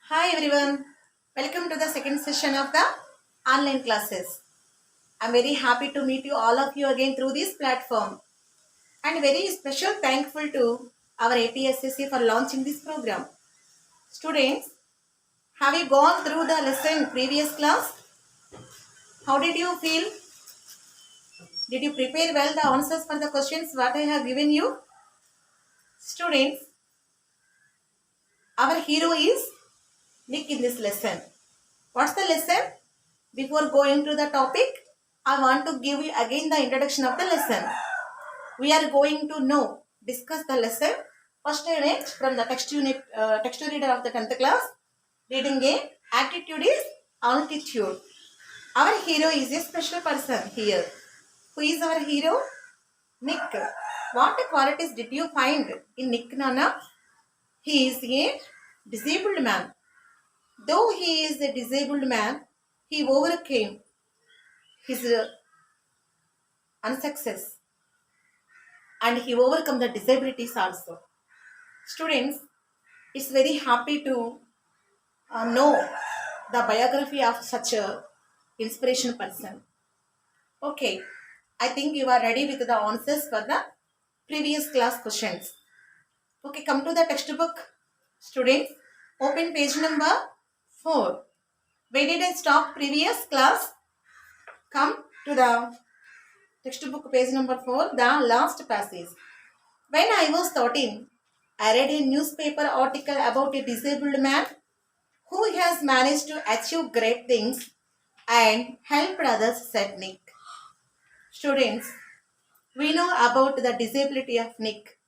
Hi everyone, welcome to the second session of the online classes. I'm very happy to meet you all of you again through this platform and very special thankful to our APSSC for launching this program. Students, have you gone through the lesson previous class? How did you feel? Did you prepare well the answers for the questions what I have given you? Students, our hero is Nick in this lesson. What's the lesson? Before going to the topic, I want to give you again the introduction of the lesson. We are going to discuss the lesson. First unit from the text reader of the 10th class. Reading a attitude is altitude. Our hero is a special person here. Who is our hero? Nick. What qualities did you find in Nick Nana? He is a disabled man. Though he is a disabled man, he overcame his unsuccess and he overcome the disabilities also. Students, it's very happy to know the biography of such a inspiration person. Okay, I think you are ready with the answers for the previous class questions. Okay, come to the textbook. Students, open page number 4. Where did I stop previous class? Come to the textbook page number 4, the last passage. When I was 13, I read a newspaper article about a disabled man who has managed to achieve great things and help others, said Nick. Students, we know about the disability of Nick.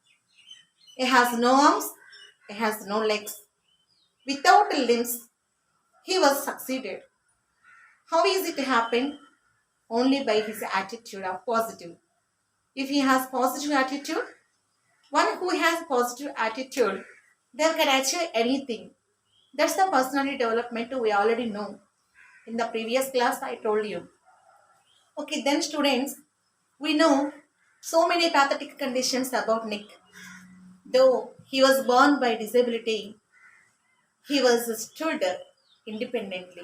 He has no arms, he has no legs. Without limbs, he was succeeded. How is it happen? Only by his attitude of positive. If he has positive attitude, one who has positive attitude, they can achieve anything. That's the personality development we already know. In the previous class, I told you. Okay, then students, we know so many pathetic conditions about Nick. Though he was born by disability, he was stood independently.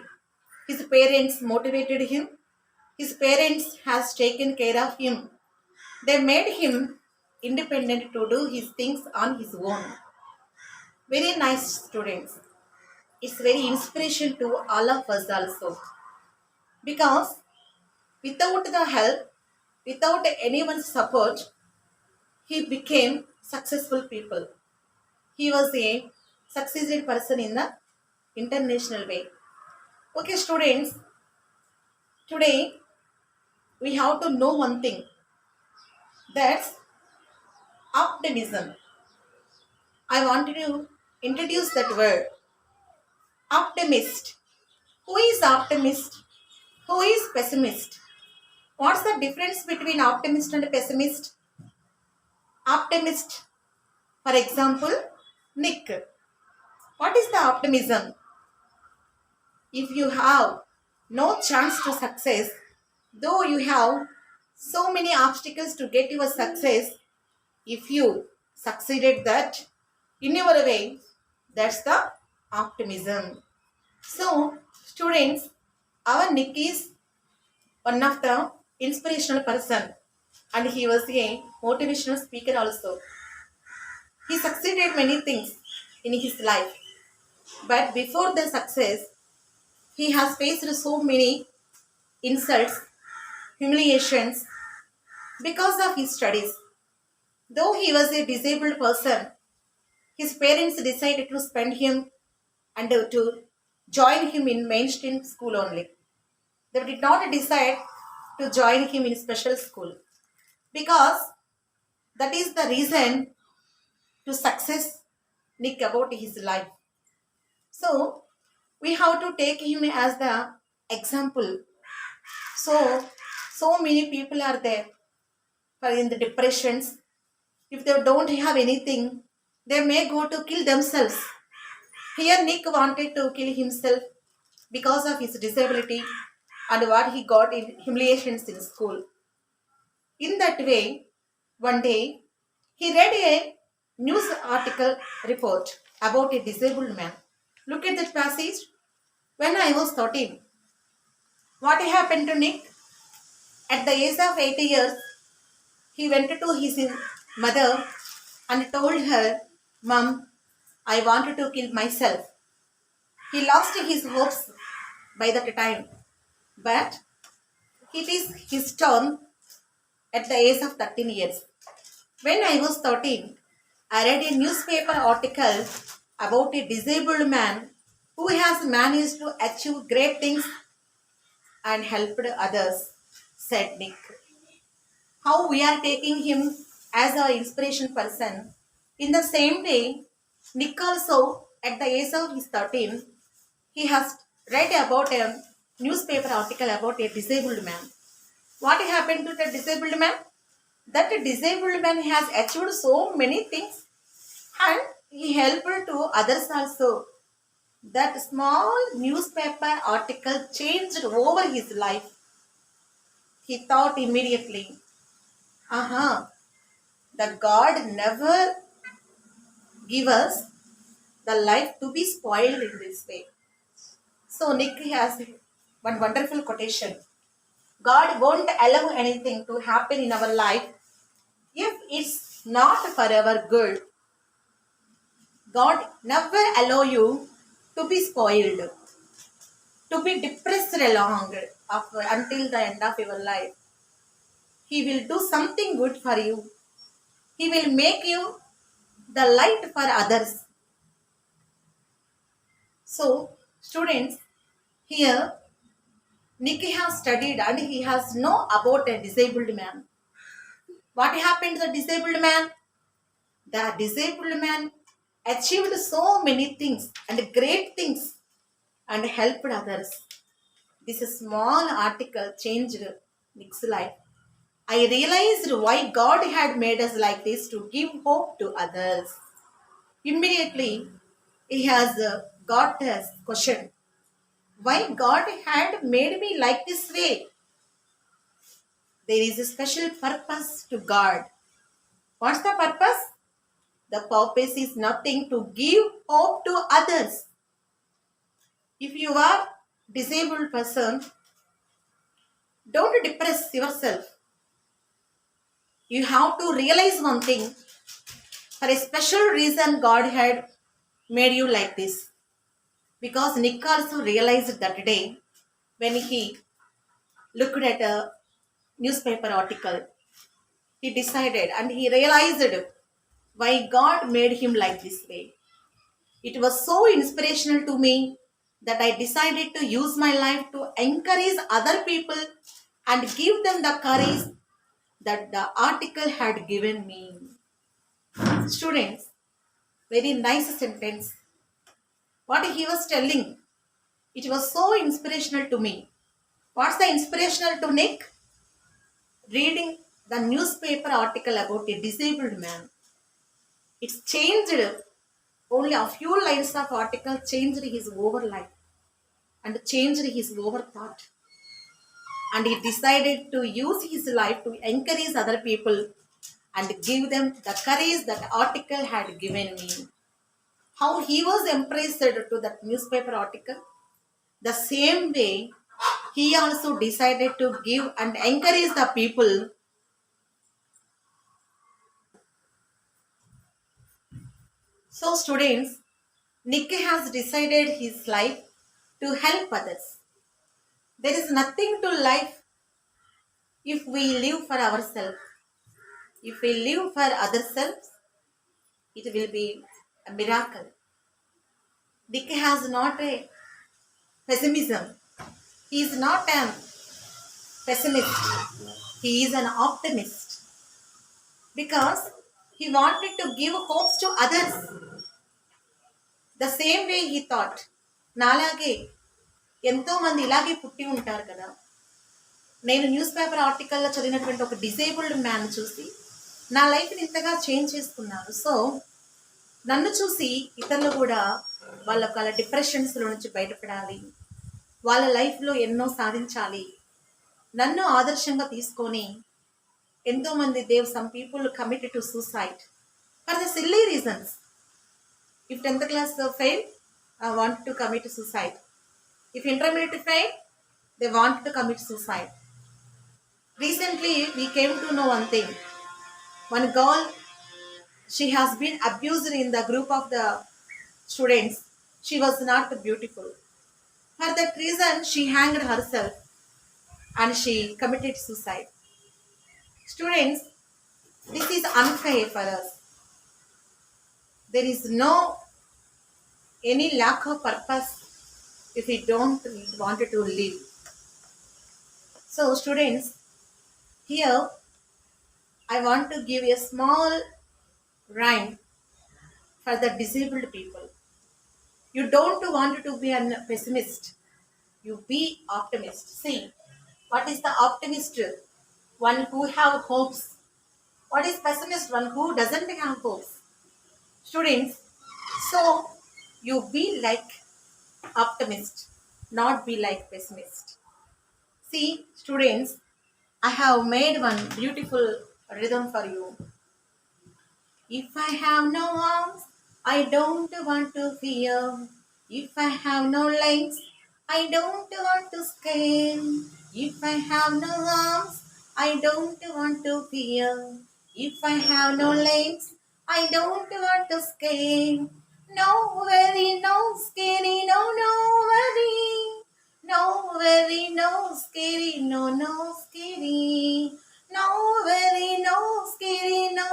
His parents motivated him. His parents has taken care of him. They made him independent to do his things on his own. Very nice students. It's very inspiration to all of us also. Because without the help, without anyone's support, he became successful people. He was a succeeded person in the international way. Okay, students, today we have to know one thing. That's optimism. I want to introduce that word. Optimist. Who is optimist? Who is pessimist? What's the difference between optimist and pessimist? Optimist, for example, Nick. What is the optimism? If you have no chance to success, though you have so many obstacles to get your success, if you succeeded that in your way, that's the optimism. So, students, our Nick is one of the inspirational person and he was a motivational speaker also. He succeeded many things in his life, but before the success, he has faced so many insults, humiliations because of his studies. Though he was a disabled person, his parents decided to spend him and to join him in mainstream school only. They did not decide to join him in special school because that is the reason to success Nick about his life. So we have to take him as the example. So many people are there for in the depressions. If they don't have anything, they may go to kill themselves. Here Nick wanted to kill himself because of his disability and what he got in humiliations in school. In that way, one day he read a news article report about a disabled man. Look at that passage. When I was 13, what happened to Nick? At the age of 8 years, he went to his mother and told her, Mom, I wanted to kill myself. He lost his hopes by that time. But it is his turn at the age of 13 years. When I was 13, I read a newspaper article about a disabled man who has managed to achieve great things and helped others, said Nick. How we are taking him as our inspiration person. In the same way, Nick also, at the age of his 13, he has read about a newspaper article about a disabled man. What happened to the disabled man? That disabled man has achieved so many things and he helped to others also. That small newspaper article changed over his life. He thought immediately, the God never give us the life to be spoiled in this way. So Nick has one wonderful quotation. God won't allow anything to happen in our life if it's not for our good. God never allow you to be spoiled, to be depressed along until the end of your life. He will do something good for you. He will make you the light for others. So, students, here Nicky has studied and he has know about a disabled man. What happened to the disabled man? The disabled man achieved so many things and great things and helped others. This small article changed Nick's life. I realized why God had made us like this to give hope to others. Immediately, he has got a question. Why God had made me like this way? There is a special purpose to God. What's the purpose? The purpose is nothing to give hope to others. If you are disabled person, don't depress yourself. You have to realize one thing. For a special reason, God had made you like this. Because Nick also realized that day when he looked at a newspaper article. He decided and he realized why God made him like this way. It was so inspirational to me that I decided to use my life to encourage other people and give them the courage that the article had given me. Students, very nice sentence. What he was telling, it was so inspirational to me. What's the inspirational to Nick? Reading the newspaper article about a disabled man. It's changed. Only a few lines of article changed his over life and changed his over thought. And he decided to use his life to encourage other people and give them the courage that article had given me. How he was impressed to that newspaper article. The same way, he also decided to give and encourage the people. So students, Nick has decided his life to help others. There is nothing to life if we live for ourselves. If we live for ourselves, it will be a miracle. Nick has not a pessimism. He is not a pessimist. He is an optimist because he wanted to give hopes to others. The same way he thought. నాలాగే ఎంతో మంది ఇలాగే పుట్టి ఉంటారు కదా. నేను news paper ఆర్టికల్లో చదివినటువంటి ఒక డిసేబుల్డ్ మ్యాన్ చూసి నా లైఫ్ని ఇంతగా చేంజ్ చేసుకున్నాను. సో నన్ను చూసి ఇతరులు కూడా వాళ్ళ డిప్రెషన్స్లో నుంచి బయటపడాలి, వాళ్ళ లైఫ్లో ఎన్నో సాధించాలి, నన్ను ఆదర్శంగా తీసుకొని ఎంతోమంది some people committed to suicide for the silly reasons. If 10th class fail, want to commit suicide. If intermediate failed, they want to commit suicide. Recently, we came to know one thing. One girl, she has been abused in the group of the students. She was not beautiful. For that reason, she hanged herself and she committed suicide. Students, this is unfair for us. There is no any lack of purpose if we don't want to live. So students, here I want to give a small rhyme for the disabled people. You don't want to be a pessimist. You be optimist. See, what is the optimist? One who have hopes. What is pessimist? One who doesn't have hopes. Students, so you be like optimist, not be like pessimist. See, students, I have made one beautiful rhythm for you. If I have no arms, I don't want to fear. If I have no legs, I don't want to scream. If I have no arms, I don't want to fear. If I have no legs, I don't want to scream. No worry, no scary, no worry. No worry, no scary, no scary. No worry, no scary, no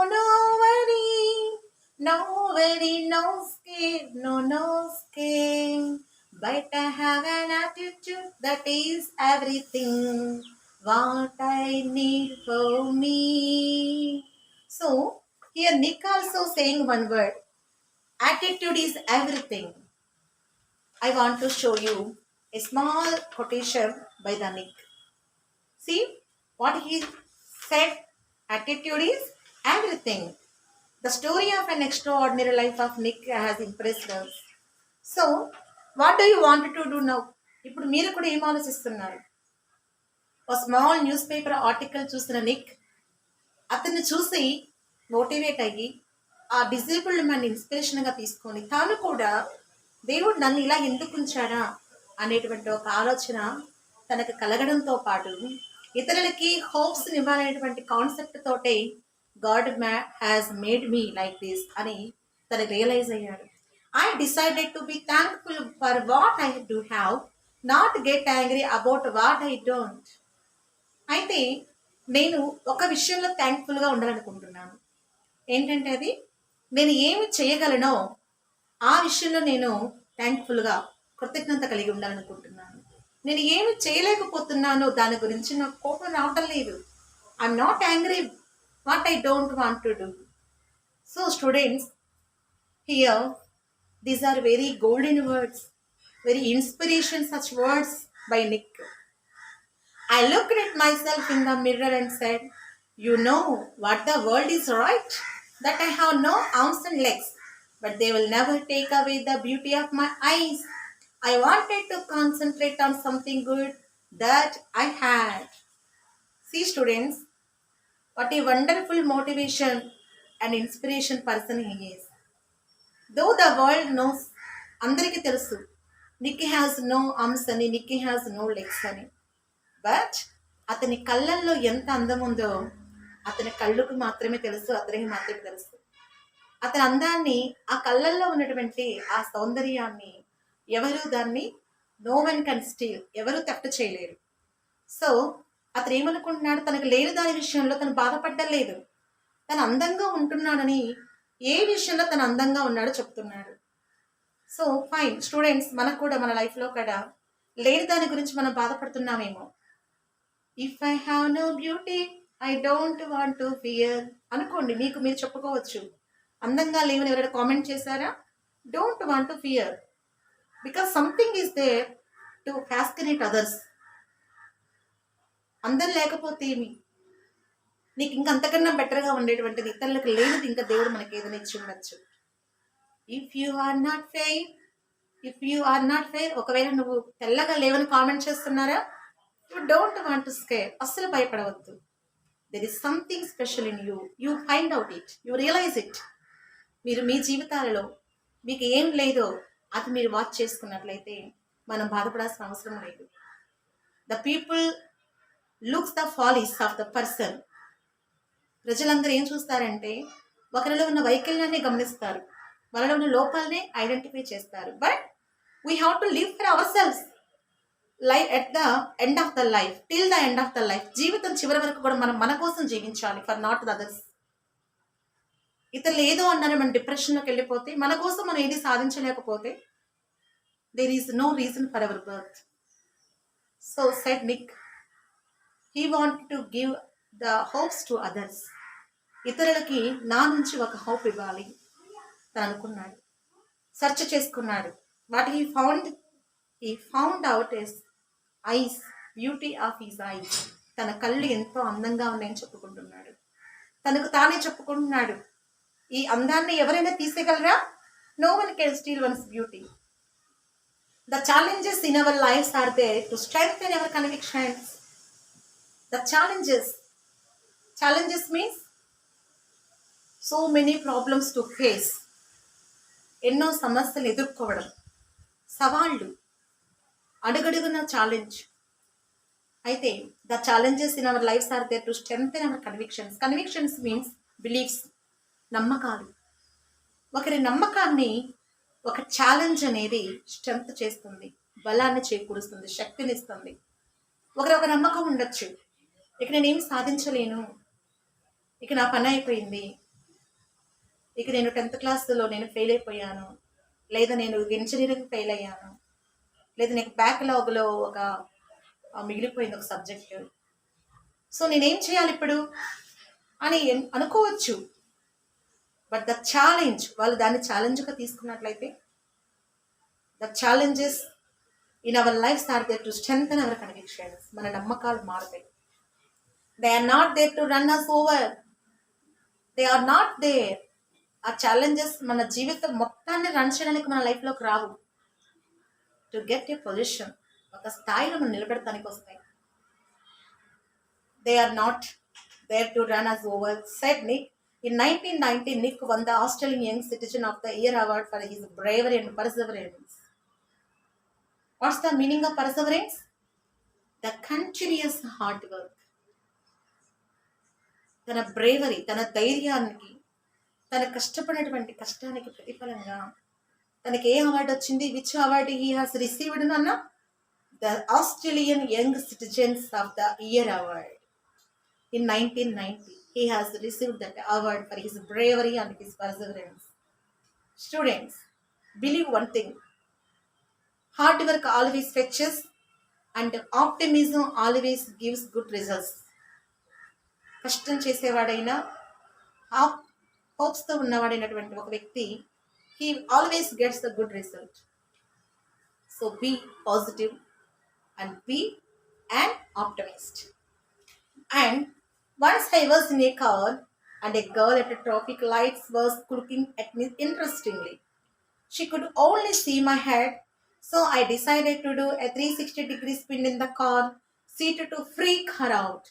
worry. No worry, no scare, no scare. But I have an attitude that is everything what I need for me. So here Nick also saying one word. Attitude is everything. I want to show you a small quotation by the Nick. See what he said. Attitude is everything. The story of an extraordinary life of Nick has impressed us. So, what do you want to do now? ఇప్పుడు మీరు కూడా ఏం ఆలోచిస్తున్నారు? ఒక small news paper article చూసిన Nick అతన్ని చూసి motivate అయ్యి ఆ డిజేబుల్డ్ మ్యాన్ ఇన్స్పిరేషన్గా తీసుకొని తాను కూడా దేవుడు నన్ను ఇలా ఎందుకు ఉంచాడా అనేటువంటి ఒక ఆలోచన తనకు కలగడంతో పాటు ఇతరులకి హోప్స్ ఇవ్వాలనేటువంటి కాన్సెప్ట్ తోటే God has made me like this అని తను రియలైజ్ అయ్యాడు. I decided to be thankful for what I do have, not get angry about what I don't. అయితే నేను ఒక విషయంలో థ్యాంక్ఫుల్గా ఉండాలనుకుంటున్నాను. ఏంటంటే అది నేను ఏమి చేయగలనో ఆ విషయంలో నేను థ్యాంక్ఫుల్గా కృతజ్ఞత కలిగి ఉండాలనుకుంటున్నాను. నేను ఏమి చేయలేకపోతున్నానో దాని గురించి నాకు కోపం రావటం లేదు. I'm not angry what I don't want to do. So students, here these are very golden words, very inspiration such words by Nick. I looked at myself in the mirror and said, you know what the world is right? That I have no arms and legs, but they will never take away the beauty of my eyes. I wanted to concentrate on something good that I had. See students, what a wonderful motivation and inspiration person he is. Though the world knows, అందరికీ తెలుసు Nikki has no arms అని, Nikki has no legs అని. But అతని కళ్ళల్లో ఎంత అందం ఉందో అతని కళ్ళకు మాత్రమే తెలుసు, అతనికి మాత్రమే తెలుసు. అతని అందాన్ని, ఆ కళ్ళల్లో ఉన్నటువంటి ఆ సౌందర్యాన్ని ఎవరు దాన్ని నో వన్ కెన్ స్టీల్, ఎవరు తప్పు చేయలేరు. సో అతను ఏమనుకుంటున్నాడు, తనకు లేని దాని విషయంలో తను బాధపడ్డలేదు. తను అందంగా ఉంటున్నాడని, ఏ విషయంలో తను అందంగా ఉన్నాడో చెప్తున్నాడు. సో ఫైన్ స్టూడెంట్స్, మనకు కూడా మన లైఫ్లో కూడా లేని దాని గురించి మనం బాధపడుతున్నామేమో. If I have no beauty I don't want to fear అనుకోండి, మీకు మీరు చెప్పుకోవచ్చు. అందంగా లేవని ఎవరైనా కామెంట్ చేశారా? Don't want to fear, because something is there to fascinate others. అందం లేకపోతే ఏమి, నీకు ఇంకా అంతకన్నా బెటర్గా ఉండేటువంటిది ఇతరులకు లేనిది ఇంకా దేవుడు మనకి ఏదైనా ఇచ్చి ఉండొచ్చు. If you are not fair, ఒకవేళ నువ్వు తెల్లగా లేవని కామెంట్ చేస్తున్నారా? You don't want to scare, అస్సలు భయపడవద్దు. There is something special in you, you find out it, you realize it. మీరు మీ జీవితాలలో మీకు ఏం లేదో అది మీరు వాచ్ చేసుకున్నట్లయితే మనం బాధపడాల్సిన అవసరం లేదు. The people looks the follies of the person. ప్రజలందరూ ఏం చూస్తారంటే ఒకరిలో ఉన్న వైకల్యాన్ని గమనిస్తారు, వాళ్ళలో ఉన్న లోపాలని ఐడెంటిఫై చేస్తారు. But we have to live for our self's life at the end of the life, till the end of the life. జీవితం చివరి వరకు కూడా మనం మన కోసం జీవించాలి, ఫర్ నాట్ ద అదర్స్. ఇతరులు ఏదో అన్నారు మనం డిప్రెషన్లోకి వెళ్ళిపోతే, మన కోసం మనం ఏది సాధించలేకపోతే, there is no reason for our birth. So said Nick, he want to give the hopes to others. ఇతరులకి నా నుంచి ఒక హోప్ ఇవ్వాలి తను అనుకున్నాడు, సెర్చ్ చేసుకున్నాడు. What he found out is ice, beauty of his eyes. తన కళ్ళు ఎంతో అందంగా ఉన్నాయని చెప్పుకుంటున్నాడు, తనకు తానే చెప్పుకుంటున్నాడు. ఈ అందాన్ని ఎవరైనా తీసేయగలరా? No one can steal one's beauty. The challenges in our lives are there to strengthen our convictions. The challenges means so many problems to face. ఎన్నో సమస్యలు ఎదుర్కోవడం, సవాళ్ళు, అడుగడుగున ఛాలెంజ్. అయితే the challenges in our lives are there to strengthen our convictions. Convictions means beliefs, నమ్మకాలు. ఒకరి నమ్మకాన్ని ఒక ఛాలెంజ్ అనేది స్ట్రెంగ్త్ చేస్తుంది, బలాన్ని చేకూరుస్తుంది, శక్తినిస్తుంది. ఒకరొక నమ్మకం ఉండొచ్చు, ఇక నేనేం సాధించలేను, ఇక నా పని అయిపోయింది, ఇక నేను 10th క్లాస్లో నేను ఫెయిల్ అయిపోయాను, లేదా నేను ఇంజనీరింగ్ ఫెయిల్ అయ్యాను, లేదా నాకు బ్యాక్లాగ్లో ఒక మిగిలిపోయింది ఒక సబ్జెక్టు, సో నేనేం చేయాలి ఇప్పుడు అని అనుకోవచ్చు. బట్ ద ఛాలెంజ్, వాళ్ళు దాన్ని ఛాలెంజ్గా తీసుకున్నట్లయితే, the challenges in our lives are there to strengthen our convictions. మన నమ్మకాలు మారుతాయి. They are not there to run us over, they are not there. ఆ ఛాలెంజెస్ మన జీవితం మొత్తాన్ని రన్ చేయడానికి మన లైఫ్లోకి రావు. టు గెట్ ఏ పొజిషన్, ఒక స్థాయిలో మనం నిలబెడతానికి వస్తాయి. They are not there to run us over, said Nick. In 1990, Nick won the Australian Young Citizen of the Year award for his bravery and perseverance. What's the meaning of perseverance? The continuous hard work. తన bravery, తన ధైర్యానికి, తన కష్టపడినటువంటి కష్టానికి ప్రతిఫలంగా తనకి ఏ award వచ్చింది? Which award he has received అన్న? The Australian young citizens of the year award. In 1990, he has received that award for his bravery and his perseverance. Students, believe one thing. Hard work always fetches and optimism always gives good results. కష్టం చేసేవాడైనా, హోప్స్తో ఉన్నవాడైనటువంటి ఒక వ్యక్తి, he always gets the good result. So be positive and be an optimist. And once I was in a car and a girl at a traffic lights was looking at me interestingly. She could only see my head, so I decided to do a 360-degree spin in the car seat to freak her out.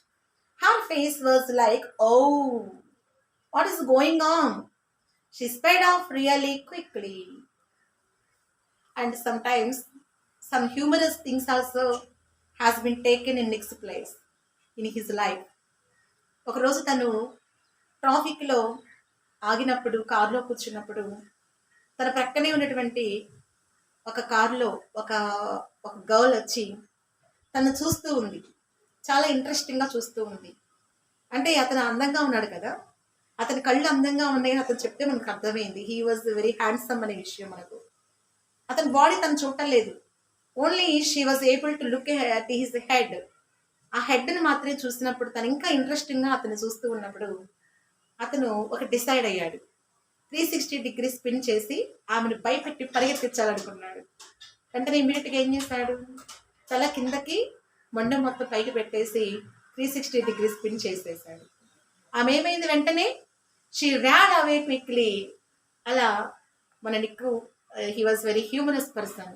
Her face was like, "Oh, what is going on?" She sped off really quickly. And sometimes some humorous things also has been taken in Nick's place in his life. ఒకరోజు తను ట్రాఫిక్లో ఆగినప్పుడు, కారులో కూర్చున్నప్పుడు, తన ప్రక్కనే ఉన్నటువంటి ఒక కారులో ఒక గర్ల్ వచ్చి తను చూస్తూ ఉంది, చాలా ఇంట్రెస్టింగ్గా చూస్తూ ఉంది. అంటే అతను అందంగా ఉన్నాడు కదా, అతని కళ్ళు అందంగా ఉన్నాయని అతను చెప్తే మనకు అర్థమైంది. హీ వాజ్ వెరీ హ్యాండ్సమ్ అనే విషయం మనకు. అతని బాడీ తను చూడటం లేదు, only she was able to look at his head. ఆ హెడ్ని మాత్రమే చూసినప్పుడు, తను ఇంకా ఇంట్రెస్టింగ్గా అతను చూస్తూ ఉన్నప్పుడు అతను ఒక డిసైడ్ అయ్యాడు. 360 స్పిన్ చేసి ఆమెను భయపెట్టి పరిగెత్తించాలనుకున్నాడు. వెంటనే ఇమీడియట్గా ఏం చేశాడు? తల కిందకి, మొండెం మొత్తం పైకి పెట్టేసి 360 స్పిన్ చేసేసాడు. ఆమె ఏమైంది? వెంటనే షీ ర్యాన్ అవే క్విక్లీ. అలా మన నిక్కు, he was very humorous person.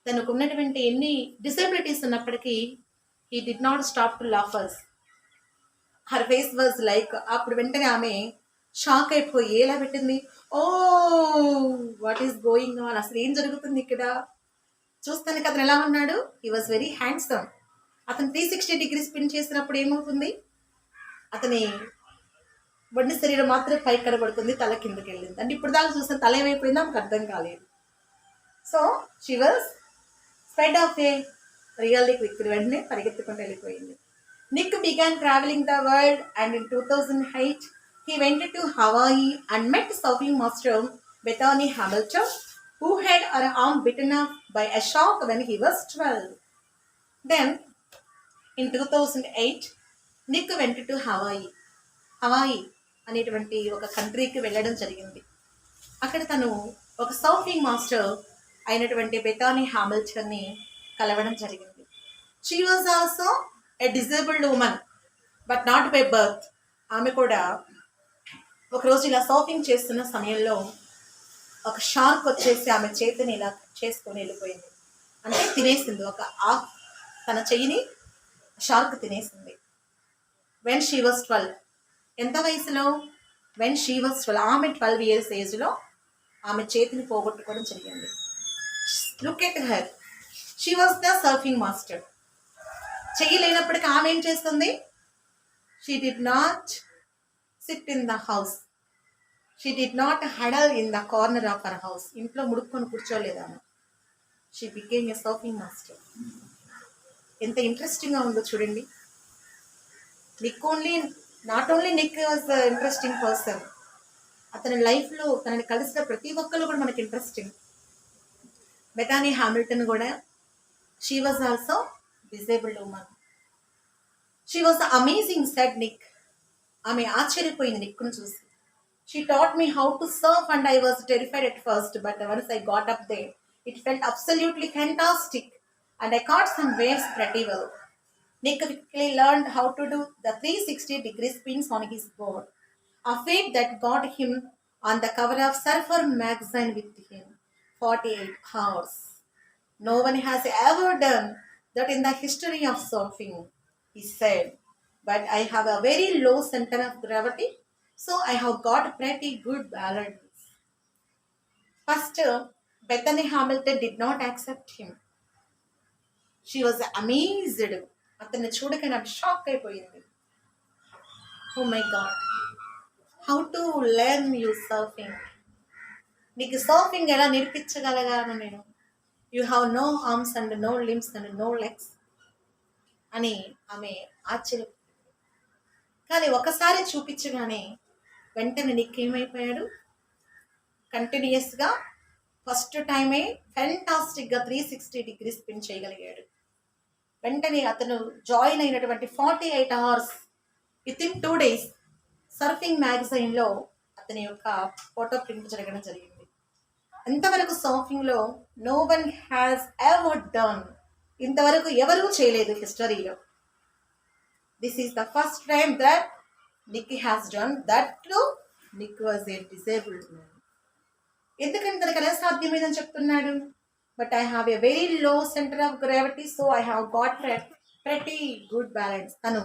తనకు ఉన్నటువంటి ఎన్ని డిసేబిలిటీస్ ఉన్నప్పటికీ he did not stop to laugh us. Her face was like, అప్పుడు వెంటనే ఆమె షాక్ అయిపోయి ఎలా పెట్టింది, ఓ, వాట్ ఈస్ గోయింగ్ ఆన్, అసలు ఏం జరుగుతుంది ఇక్కడ? చూస్తానికి అతను ఎలా ఉన్నాడు? He was very handsome. అతను 360 డిగ్రీస్ స్పిన్ చేసినప్పుడు ఏమవుతుంది? అతని బండి శరీరం మాత్రమే పైకి కనబడుతుంది, తల కిందకి వెళ్ళింది. అంటే ఇప్పుడు దాకా చూసిన తల ఏమైపోయిందో ఆమెకు అర్థం కాలేదు. So she was spread of A really quick, వెంటనే పరిగెత్తుకుంటూ వెళ్ళిపోయింది. Nick began travelling the world and in 2008 he went to Hawaii and met surfing master Bethany Hamilton, who had her arm bitten off by a shark when he was 12. Then in 2008 Nick went to Hawaii. Hawaii అనేటువంటి ఒక కంట్రీకి వెళ్ళడం జరిగింది. అక్కడ తను ఒక surfing master అయినటువంటి Bethany హామిల్టన్ని కలవడం జరిగింది. She was also a disabled women but not by birth. ఆమె కూడా ఒకరోజు ఇలా సర్ఫింగ్ చేస్తున్న సమయంలో ఒక షార్క్ వచ్చేసి ఆమె చేతిని ఇలా చేసుకొని వెళ్ళిపోయింది. అంటే తినేసింది, తన చెయ్యిని షార్క్ తినేసింది. వెన్ షీ వాజ్ 12, ఎంత వయసులో? వెన్ షీ వాజ్ 12, ఆమె 12 years ఏజ్లో ఆమె చేతిని పోగొట్టుకోవడం జరిగింది. Look at her, she was the surfing master. చెయ్యి లేనప్పటికీ ఆమె ఏం చేస్తుంది? She did not sit in the house, she did not huddle in the corner of her house. ఇంట్లో ముడుక్కొని కూర్చోలేదు ఆమె. She became a surfing master. ఎంత ఇంట్రెస్టింగ్గా ఉందో చూడండి. Not only Nick was the interesting person, అతని లైఫ్లో తనని కలిసిన ప్రతి ఒక్కరు కూడా మనకి ఇంట్రెస్టింగ్. బెథానీ హామిల్టన్ కూడా she was also disabled women. She was amazing said Nick. ఆమె ఆశ్చర్యపోయింది నిక్ను చూసి. She taught me how to surf and I was terrified at first but once I got up there it felt absolutely fantastic and I caught some waves pretty well. Nick quickly learned how to do the 360-degree spins on his board, a feat that got him on the cover of Surfer magazine with him 48 hours. No one has ever done that in the history of surfing, he said. But I have a very low center of gravity, so I have got pretty good balance. First, Bethany Hamilton did not accept him. She was amazed. అతన్ని చూడక నాకు shock అయిపోయింది. Oh my god, how to learn you surfing? నీకు surfing ఎలా నేర్పించగలగాను నేను? You have no arms and no limbs and no legs అని ఆమె ఆశ్చర్య. కానీ ఒకసారి చూపించగానే వెంటనే నీకు ఏమైపోయాడు? కంటిన్యూస్గా ఫస్ట్ టైమే ఫెంటాస్టిక్గా 360 డిగ్రీ స్పిన్ చేయగలిగాడు. వెంటనే అతను జాయిన్ అయినటువంటి 48 hours వితిన్ 2 days సర్ఫింగ్ మ్యాగజైన్లో అతని యొక్క ఫోటో ప్రింట్ జరగడం జరిగింది. ఇంతవరకు సర్ఫింగ్లో no one has ever done, ఇంతవరకు ఎవరూ చేయలేదు హిస్టరీలో. This is the first time that Nick has done that too. Nick was a disabled man. ఎందుకంటే తనకు ఎలా సాధ్యమైందని చెప్తున్నాడు? But I have a very low centre of gravity, so I have got pretty good balance. తను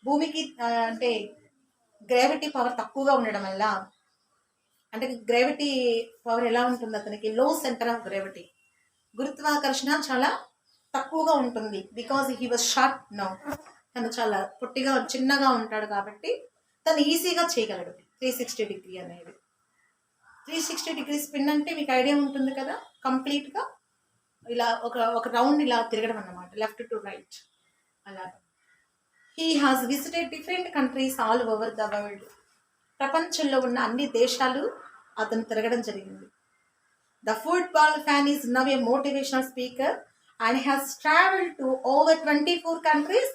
భూమికి అంటే gravity power తక్కువగా ఉండడం వల్ల, అంటే గ్రావిటీ పవర్ ఎలా ఉంటుంది అతనికి? లో సెంటర్ ఆఫ్ గ్రావిటీ, గురుత్వాకర్షణ చాలా తక్కువగా ఉంటుంది. Because he was short now, తను చాలా పొట్టిగా చిన్నగా ఉంటాడు కాబట్టి తను ఈజీగా చేయగలడు 360 అనేది. 360 స్పిన్ అంటే మీకు ఐడియా ఉంటుంది కదా, కంప్లీట్గా ఇలా ఒక రౌండ్ ఇలా తిరగడం అన్నమాట, లెఫ్ట్ టు రైట్ అలా. He has visited different countries all over the world. ప్రపంచంలో ఉన్న అన్ని దేశాలు అతను తిరగడం జరిగింది. The football fan is now A motivational speaker and has travelled to over 24 countries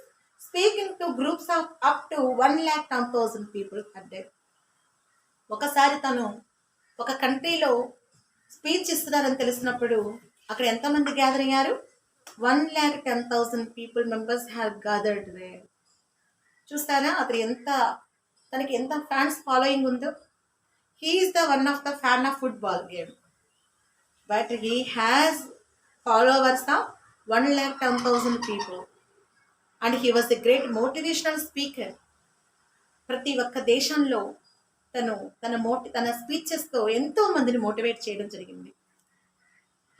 speaking to groups of up to 110,000 people per day. ఒకసారి తను ఒక కంట్రీలో స్పీచ్ ఇస్తున్నారని తెలిసినప్పుడు అక్కడ ఎంతమంది గ్యాదర్ అయ్యారు? 110,000 people members have gathered there. చూస్తారా అతను తనకి ఎంత ఫ్యాన్స్ ఫాలోయింగ్ ఉందో. He is the one of the fan of football game, but he has followers of 110,000 people and he was a great motivational speaker. ప్రతి ఒక్క దేశంలో తన స్పీచెస్తో ఎంతో మందిని మోటివేట్ చేయడం జరిగింది.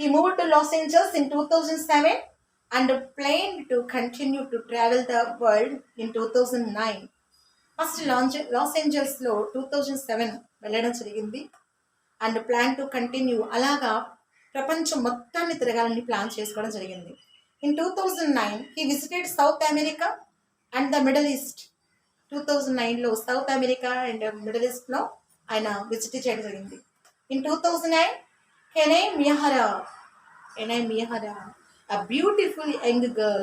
He moved to Los Angeles in 2007 and planned to continue to travel the world in 2009. First Los ఏంజల్స్లో 2007 వెళ్ళడం జరిగింది అండ్ ప్లాన్ టు కంటిన్యూ, అలాగా ప్రపంచం మొత్తాన్ని తిరగాలని ప్లాన్ చేసుకోవడం జరిగింది. In 2009 he visited South America and the Middle East. 2009లో సౌత్ అమెరికా అండ్ మిడిల్ ఈస్ట్లో ఆయన విజిట్ చేయడం జరిగింది. In 2009 Kenai Miyahara, a beautiful young girl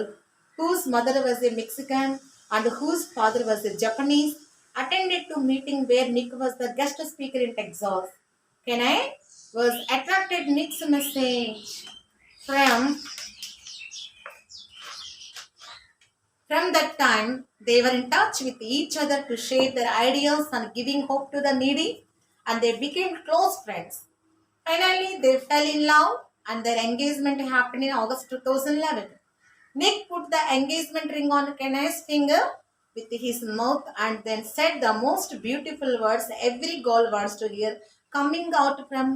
whose mother was a Mexican and whose father was a Japanese, attended to meeting where Nick was the guest speaker in Texas. Kenai was attracted Nick's message from that time. They were in touch with each other to share their ideas and giving hope to the needy, and they became close friends. Finally, they fell in love and their engagement happened in August 2011. Nick put the engagement ring on Kenai's finger with his mouth and then said the most beautiful words every girl wants to hear coming out from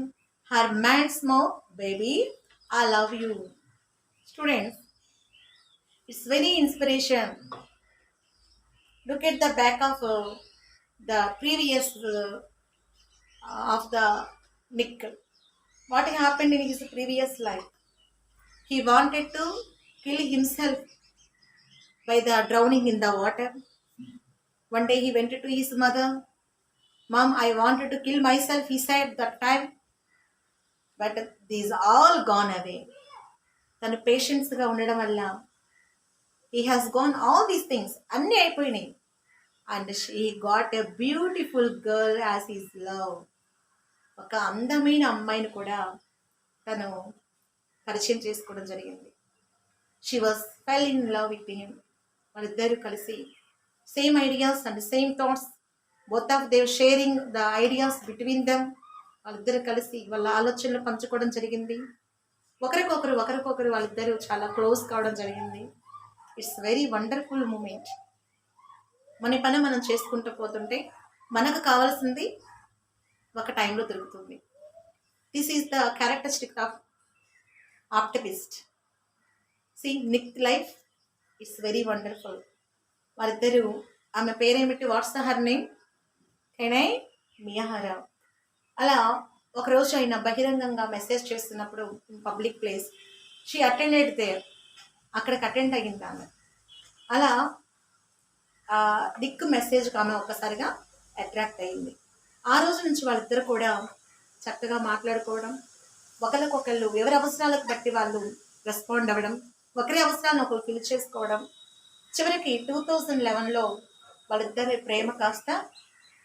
her man's mouth: "Baby, I love you." Students, it's very inspiration. Look at the back of the previous of the Nick. What happened in his previous life? He wanted to kill himself by the drowning in the water. One day he went to his mother. "Mom, I wanted to kill myself," he said that time. But these all gone away. తను పేషెన్స్గా ఉండడం వల్ల he has gone all these things. అన్నీ అయిపోయినాయి. And he got a beautiful girl as his love. ఒక అందమైన అమ్మాయిని కూడా తను పరిచయం చేసుకోవడం జరిగింది. She was fell in love with him. వాళ్ళిద్దరూ కలిసి same ideas and same thoughts, both of them sharing the ideas between them. వాళ్ళిద్దరు కలిసి వాళ్ళ ఆలోచనలు పంచుకోవడం జరిగింది. ఒకరికొకరు వాళ్ళిద్దరూ చాలా క్లోజ్ కావడం జరిగింది. It's very wonderful moment. మన పని మనం చేసుకుంటూ పోతుంటే మనకు కావాల్సింది ఒక టైంలో దొరుకుతుంది. This is the characteristic of optimist. See Nick life it's very wonderful. వారిద్దరూ, ఆమె పేరేమిటి, what's her name? Kanae Miyahara. అలా ఒకరోజు ఆయన బహిరంగంగా మెసేజ్ చేస్తున్నప్పుడు public place, she attended there, అక్కడికి అటెండ్ అయ్యింది ఆమె. అలా నిక్ మెసేజ్కి ఆమె ఒక్కసారిగా అట్రాక్ట్ అయ్యింది. ఆ రోజు నుంచి వాళ్ళిద్దరు కూడా చక్కగా మాట్లాడుకోవడం, ఒకరికొకళ్ళు ఎవరి అవసరాలకు బట్టి వాళ్ళు రెస్పాండ్ అవ్వడం, ఒకరి అవసరాలను ఒకరు ఫిల్ చేసుకోవడం. చివరికి 2011లో వాళ్ళిద్దరి ప్రేమ కాస్త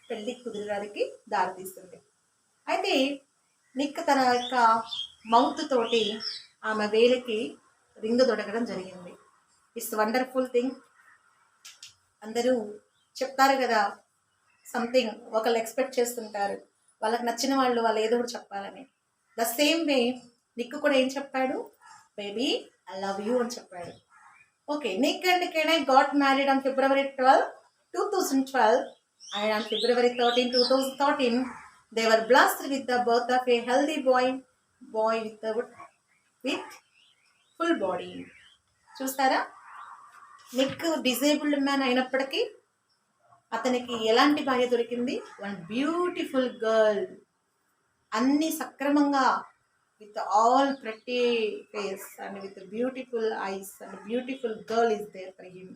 పెళ్లి కుదిరడానికి దారితీస్తుంది. అయితే నిక్ తన యొక్క మౌత్ తోటి ఆమె వేలికి రింగ్ దొడగడం జరిగింది. It's wonderful thing. అందరూ చెప్తారు కదా, సంథింగ్ ఒకళ్ళు ఎక్స్పెక్ట్ చేస్తుంటారు, వాళ్ళకి నచ్చిన వాళ్ళు ఏదో ఒకటి చెప్పాలని. ద సేమ్ వే నిక్ కూడా ఏం చెప్పాడు? బేబీ ఐ లవ్ యూ అని చెప్పాడు. Okay, Nick and can I got married on February 12, 2012 and on February 13, 2013 they were blessed with the birth of a healthy boy with full body. చూస్తారా, Nick disabled man అయినప్పటికీ అతనికి ఎలాంటి భార్య దొరికింది? One beautiful girl. అన్ని సక్రమంగా, విత్ ఆల్ ప్రతి face and with beautiful eyes and beautiful girl is there for him.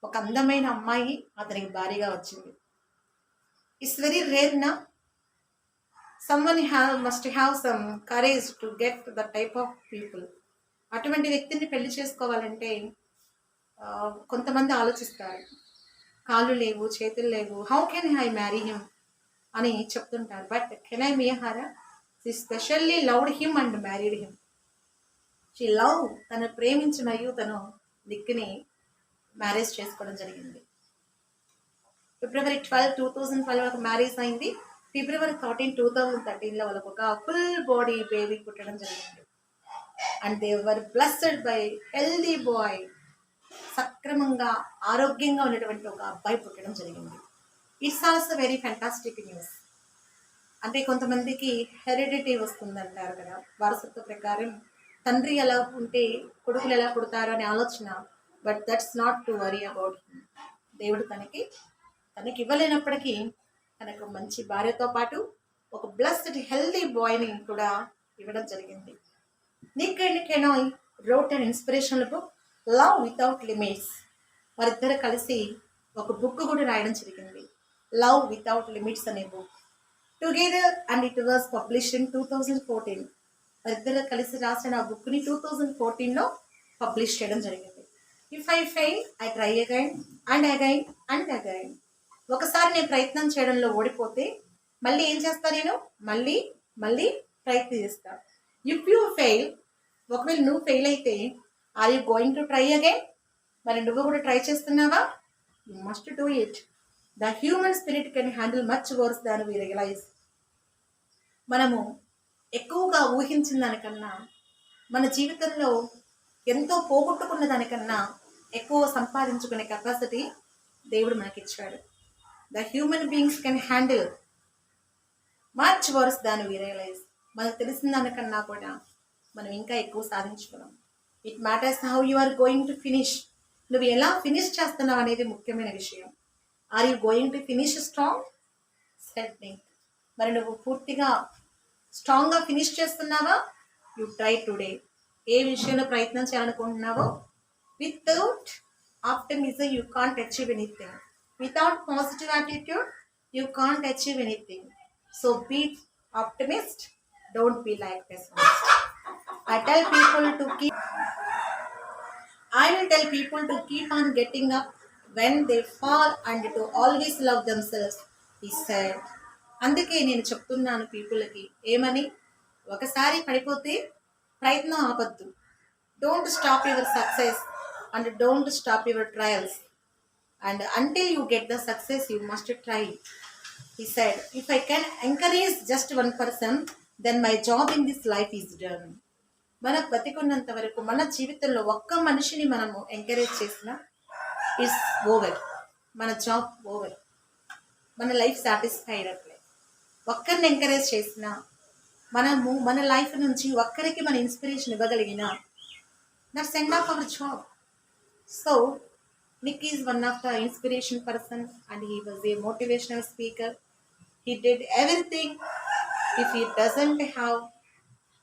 ఒక అందమైన అమ్మాయి అతనికి భార్యగా వచ్చింది. ఇట్స్ వెరీ రేర్ నా. Someone must have some courage to get the type of people. అటువంటి వ్యక్తిని పెళ్లి చేసుకోవాలంటే కొంతమంది ఆలోచిస్తారు, కాళ్ళు లేవు, చేతులు లేవు, how can I marry him అని చెప్తుంటారు. But Kenai Miyahara, she specially loved him and married him. She love, తను ప్రేమించి మరియు తను నిక్ని మ్యారేజ్ చేసుకోవడం జరిగింది. February 12, 2012 ఒక మ్యారేజ్ అయింది. February 13, 2013లో వాళ్ళకు ఒక ఫుల్ బాడీ బేబీ పుట్టడం జరిగింది. And they were blessed by healthy boy. సక్రమంగా ఆరోగ్యంగా ఉన్నటువంటి ఒక అబ్బాయి పుట్టడం జరిగింది. It's also very fantastic news. అంటే కొంతమందికి హెరిడిటీ వస్తుందంటారు కదా, వారసత్వ ప్రకారం తండ్రి ఎలా ఉంటే కొడుకులు ఎలా పుడతారు అనే ఆలోచన. But that's not to worry about. దేవుడు తనకి ఇవ్వలేనప్పటికీ తనకు మంచి భార్యతో పాటు ఒక బ్లస్డ్ హెల్దీ బాయ్ని కూడా ఇవ్వడం జరిగింది. Nick and canoe wrote and inspirational book love without limits. వారిద్దరు కలిసి ఒక బుక్ కూడా రాయడం జరిగింది, లవ్ వితౌట్ లిమిట్స్ అనే book together, and it was published in 2014. వారిద్దరు కలిసి రాసిన ఆ బుక్ని 2014లో పబ్లిష్ చేయడం జరిగింది. If I fail I try again and again and again. ఒకసారి నేను ప్రయత్నం చేయడంలో ఓడిపోతే మళ్ళీ ఏం చేస్తా, నేను మళ్ళీ మళ్ళీ ప్రయత్నం చేస్తా. ఇఫ్ యూ ఫెయిల్, ఒకవేళ నువ్వు ఫెయిల్ అయితే are you going to try again? మరి నువ్వు కూడా ట్రై చేస్తున్నావా? You must do it. The human spirit can handle much worse than we realize. మనము ఎక్కువగా ఊహించిన దానికన్నా, మన జీవితంలో ఎంతో పోగొట్టుకున్న దానికన్నా ఎక్కువ సంపాదించుకునే కెపాసిటీ దేవుడు మనకిచ్చాడు. The human beings can handle much worse than we realise. మనకు తెలిసిన దానికన్నా కూడా మనం ఇంకా ఎక్కువ సాధించుకున్నాం. It matters how you are going to finish. నువ్వు ఎలా ఫినిష్ చేస్తున్నావు అనేది ముఖ్యమైన విషయం. Are you going to finish strong? Setting. మరి నువ్వు పూర్తిగా స్ట్రాంగ్గా ఫినిష్ చేస్తున్నావా? You try today. ఏ విషయంలో ప్రయత్నం చేయాలనుకుంటున్నావో, without optimism you can't achieve anything. Without positive attitude you can't achieve anything. So be optimist, don't be like pessimist. I will tell people to keep on getting up when they fall and to always love themselves, he said. అందుకే నేను చెప్తున్నాను పీపుల్కి ఏమని, ఒకసారి పడిపోతే ప్రయత్నం ఆపద్దు. Don't stop your success and don't stop your trials, and until you get the success you must try, he said. If I can encourage just one person, then my job in this life is done. మన బతికున్నంత వరకు మన జీవితంలో ఒక్క మనిషిని మనము encourage చేసిన it's over, మన job over, మన లైఫ్ సాటిస్ఫైడ్ అట్లే. ఒక్కరిని ఎంకరేజ్ చేసిన, మనము మన లైఫ్ నుంచి ఒక్కరికి మన ఇన్స్పిరేషన్ ఇవ్వగలిగిన, that's end of our job. So Nick is one of the inspiration person and he was a motivational speaker. He did everything if he doesn't have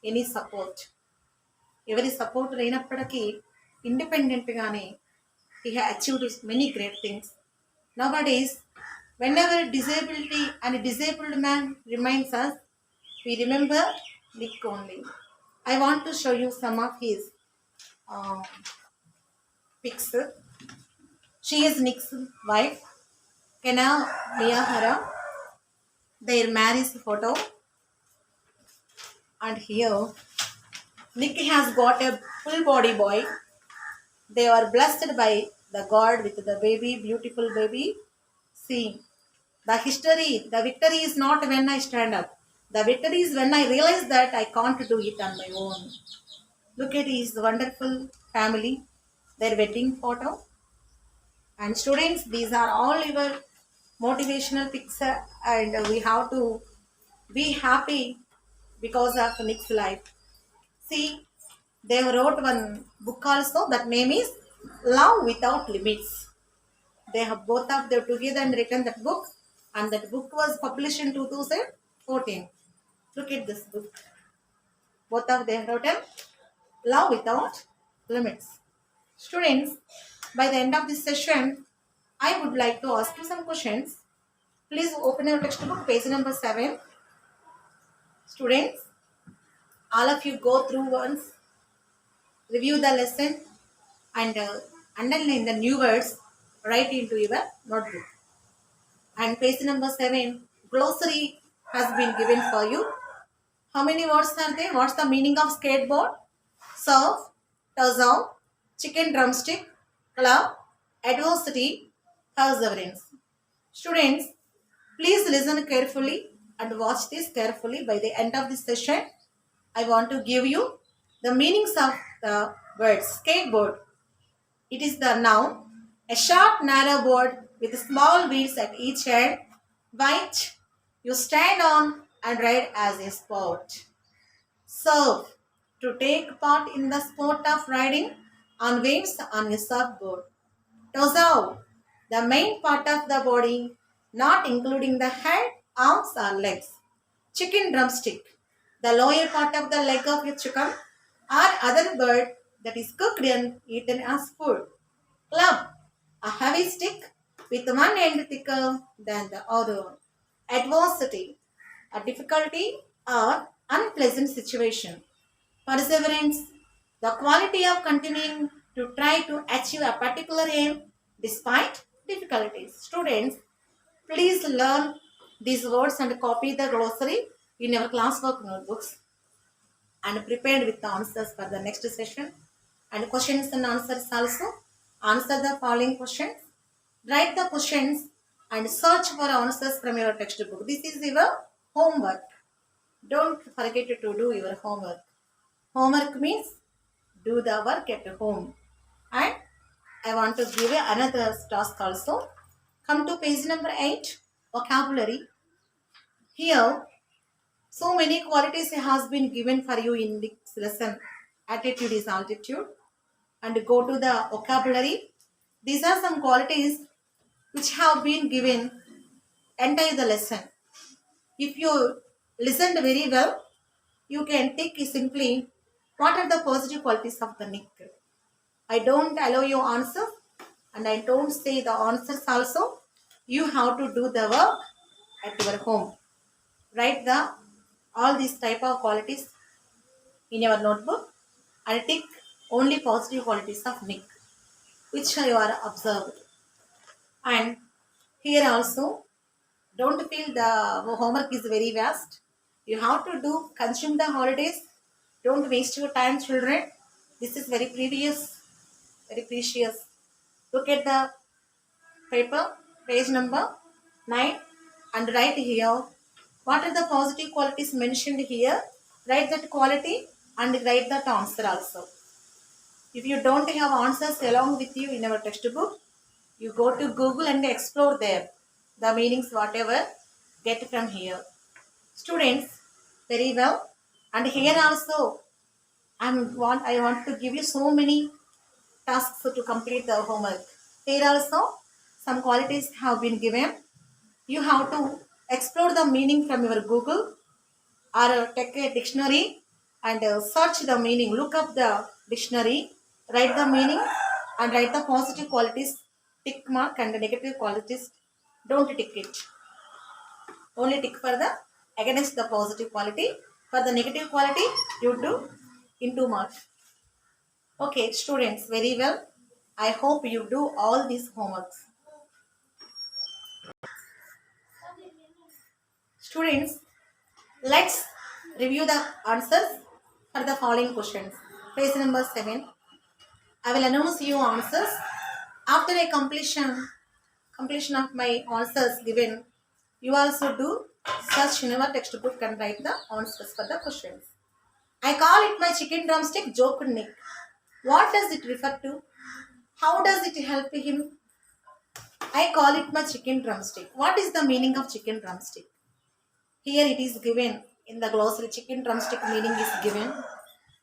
any support. ఎవరి support లేనప్పటికీ ఇండిపెండెంట్గానే he has achieved many great things. Nowadays, whenever disability and a disabled man reminds us, we remember Nick only. I want to show you some of his pics. She is Nick's wife, Kena Miyahara. Their marriage photo. And here Nick has got a full body boy. They are blessed by the God with the baby, beautiful baby. See, the victory is not when I stand up. The victory is when I realize that I can't do it on my own. Look at his wonderful family, their wedding photo. And students, these are all your motivational pics, and we have to be happy because of Nick's life. See, they wrote one book also, that name is Love Without Limits. They have both of them together and written that book, and that book was published in 2014. Look at this book. Both of them written Love Without Limits. Students, by the end of this session, I would like to ask you some questions. Please open your textbook, page number 7. Students, all of you go through once, review the lesson, and underline the new words, write into your notebook. And page number 7, glossary has been given for you. How many words are there? What's the meaning of skateboard? Surf, tussle, chicken drumstick, club, adversity, perseverance. Students, please listen carefully and watch this carefully. By the end of this session, I want to give you the meanings of the word skateboard. It is the noun, a short narrow board with small wheels at each end, which you stand on and ride as a sport. Surf, to take part in the sport of riding on waves on a surfboard. Torso, the main part of the body, not including the head, arms, or legs. Chicken drumstick, the lower part of the leg of a chicken or other bird that is cooked and eaten as food. Club, a heavy stick with one end thicker than the other. Adversity, a difficulty or unpleasant situation. Perseverance, the quality of continuing to try to achieve a particular aim despite difficulties. Students, please learn these words and copy the glossary in your classwork notebooks and prepared with the answers for the next session. And questions and answers also. Answer the following questions. Write the questions and search for answers from your textbook. This is your homework. Don't forget to do your homework. Homework means do the work at home. And I want to give you another task also. Come to page number 8, vocabulary. Here, so many qualities has been given for you in this lesson. Attitude is altitude. And go to the vocabulary. These are some qualities which have been given entire the lesson. If you listened very well, you can take simply what are the positive qualities of the Nick. I don't allow you answer and I don't say the answers also. You have to do the work at your home. Write the all these type of qualities in your notebook and take only positive qualities of Nick which you are observed. And here also, don't feel the homework is very vast. You have to do consume the holidays. Don't waste your time, children. This is very previous, very precious. Look at the paper, page number 9, and write here. What are the positive qualities mentioned here? Write that quality and write that answer also. If you don't have answers along with you in our textbook, you go to Google and explore there. The meanings whatever get from here. Students, very well. And here also, I want to give you so many tasks to complete the homework. Here also, some qualities have been given. You have to explore the meaning from your Google or take a dictionary and search the meaning. Look up the dictionary, write the meaning and write the positive qualities, tick mark, and the negative qualities, don't tick it. Only tick for the against the positive quality. For the negative quality, you do into marks. Okay, students, very well. I hope you do all these homeworks. Students, let's review the answers for the following questions. Page number 7. I will announce you answers. After a completion of my answers given, you also do search in your textbook and write the answers for the questions. I call it my chicken drumstick, joked Nick. What does it refer to? How does it help him? I call it my chicken drumstick. What is the meaning of chicken drumstick? Here it is given in the glossary. Chicken drumstick meaning is given.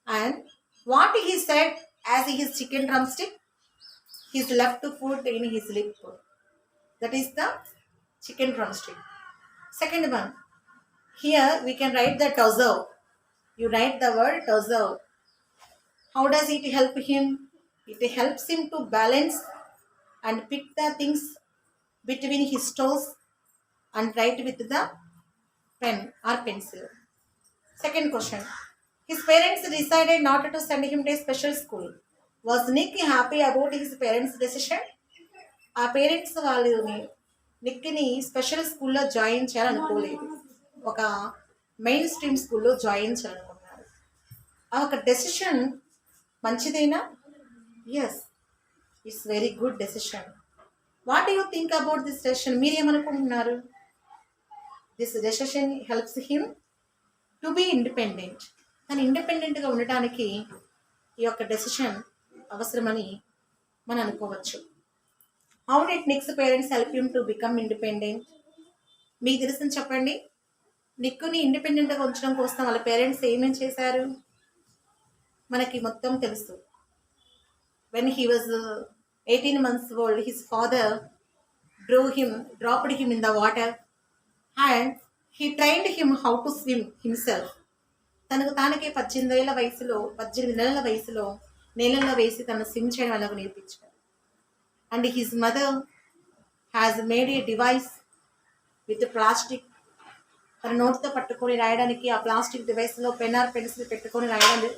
And what he said as his chicken drumstick, his left foot in his lip. That is the chicken drumstick. Second one, here we can write the torso. You write the word torso. How does it help him? It helps him to balance and pick the things between his toes and write with the pen or pencil. Second question. His parents decided not to send him to a special school. Was Nick happy about his parents' decision? ఆ parents వాళ్ళని నిక్ని special స్కూల్లో join చేయాలనుకోలేదు, ఒక main stream స్కూల్లో join చేయాలనుకున్నారు. ఆ ఒక decision మంచిదేనా? Yes, it's very good decision. What do you think about this decision? మీరేమనుకుంటున్నారు? This decision helps him to be independent. కానీ ఇండిపెండెంట్గా ఉండటానికి ఈ యొక్క డెసిషన్ అవసరమని మనం అనుకోవచ్చు. How did Nick's parents help him to become independent? మీకు తెలిసింది చెప్పండి. నిక్కుని ఇండిపెండెంట్గా ఉంచడం కోసం వాళ్ళ పేరెంట్స్ ఏమేం చేశారు మనకి మొత్తం తెలుసు. When he was 18 months old, his father dropped him in the water and he trained him how to swim himself. తనకు తానకే 18 నెలల వయసులో నీళ్ళల్లో వేసి తను స్విమ్ చేయడం వల్ల నేర్పించాడు. And his mother has made A device with plastic. తన నోట్తో పట్టుకొని రాయడానికి ఆ ప్లాస్టిక్ డివైస్లో పెన్ ఆర్ పెన్సిల్ పెట్టుకొని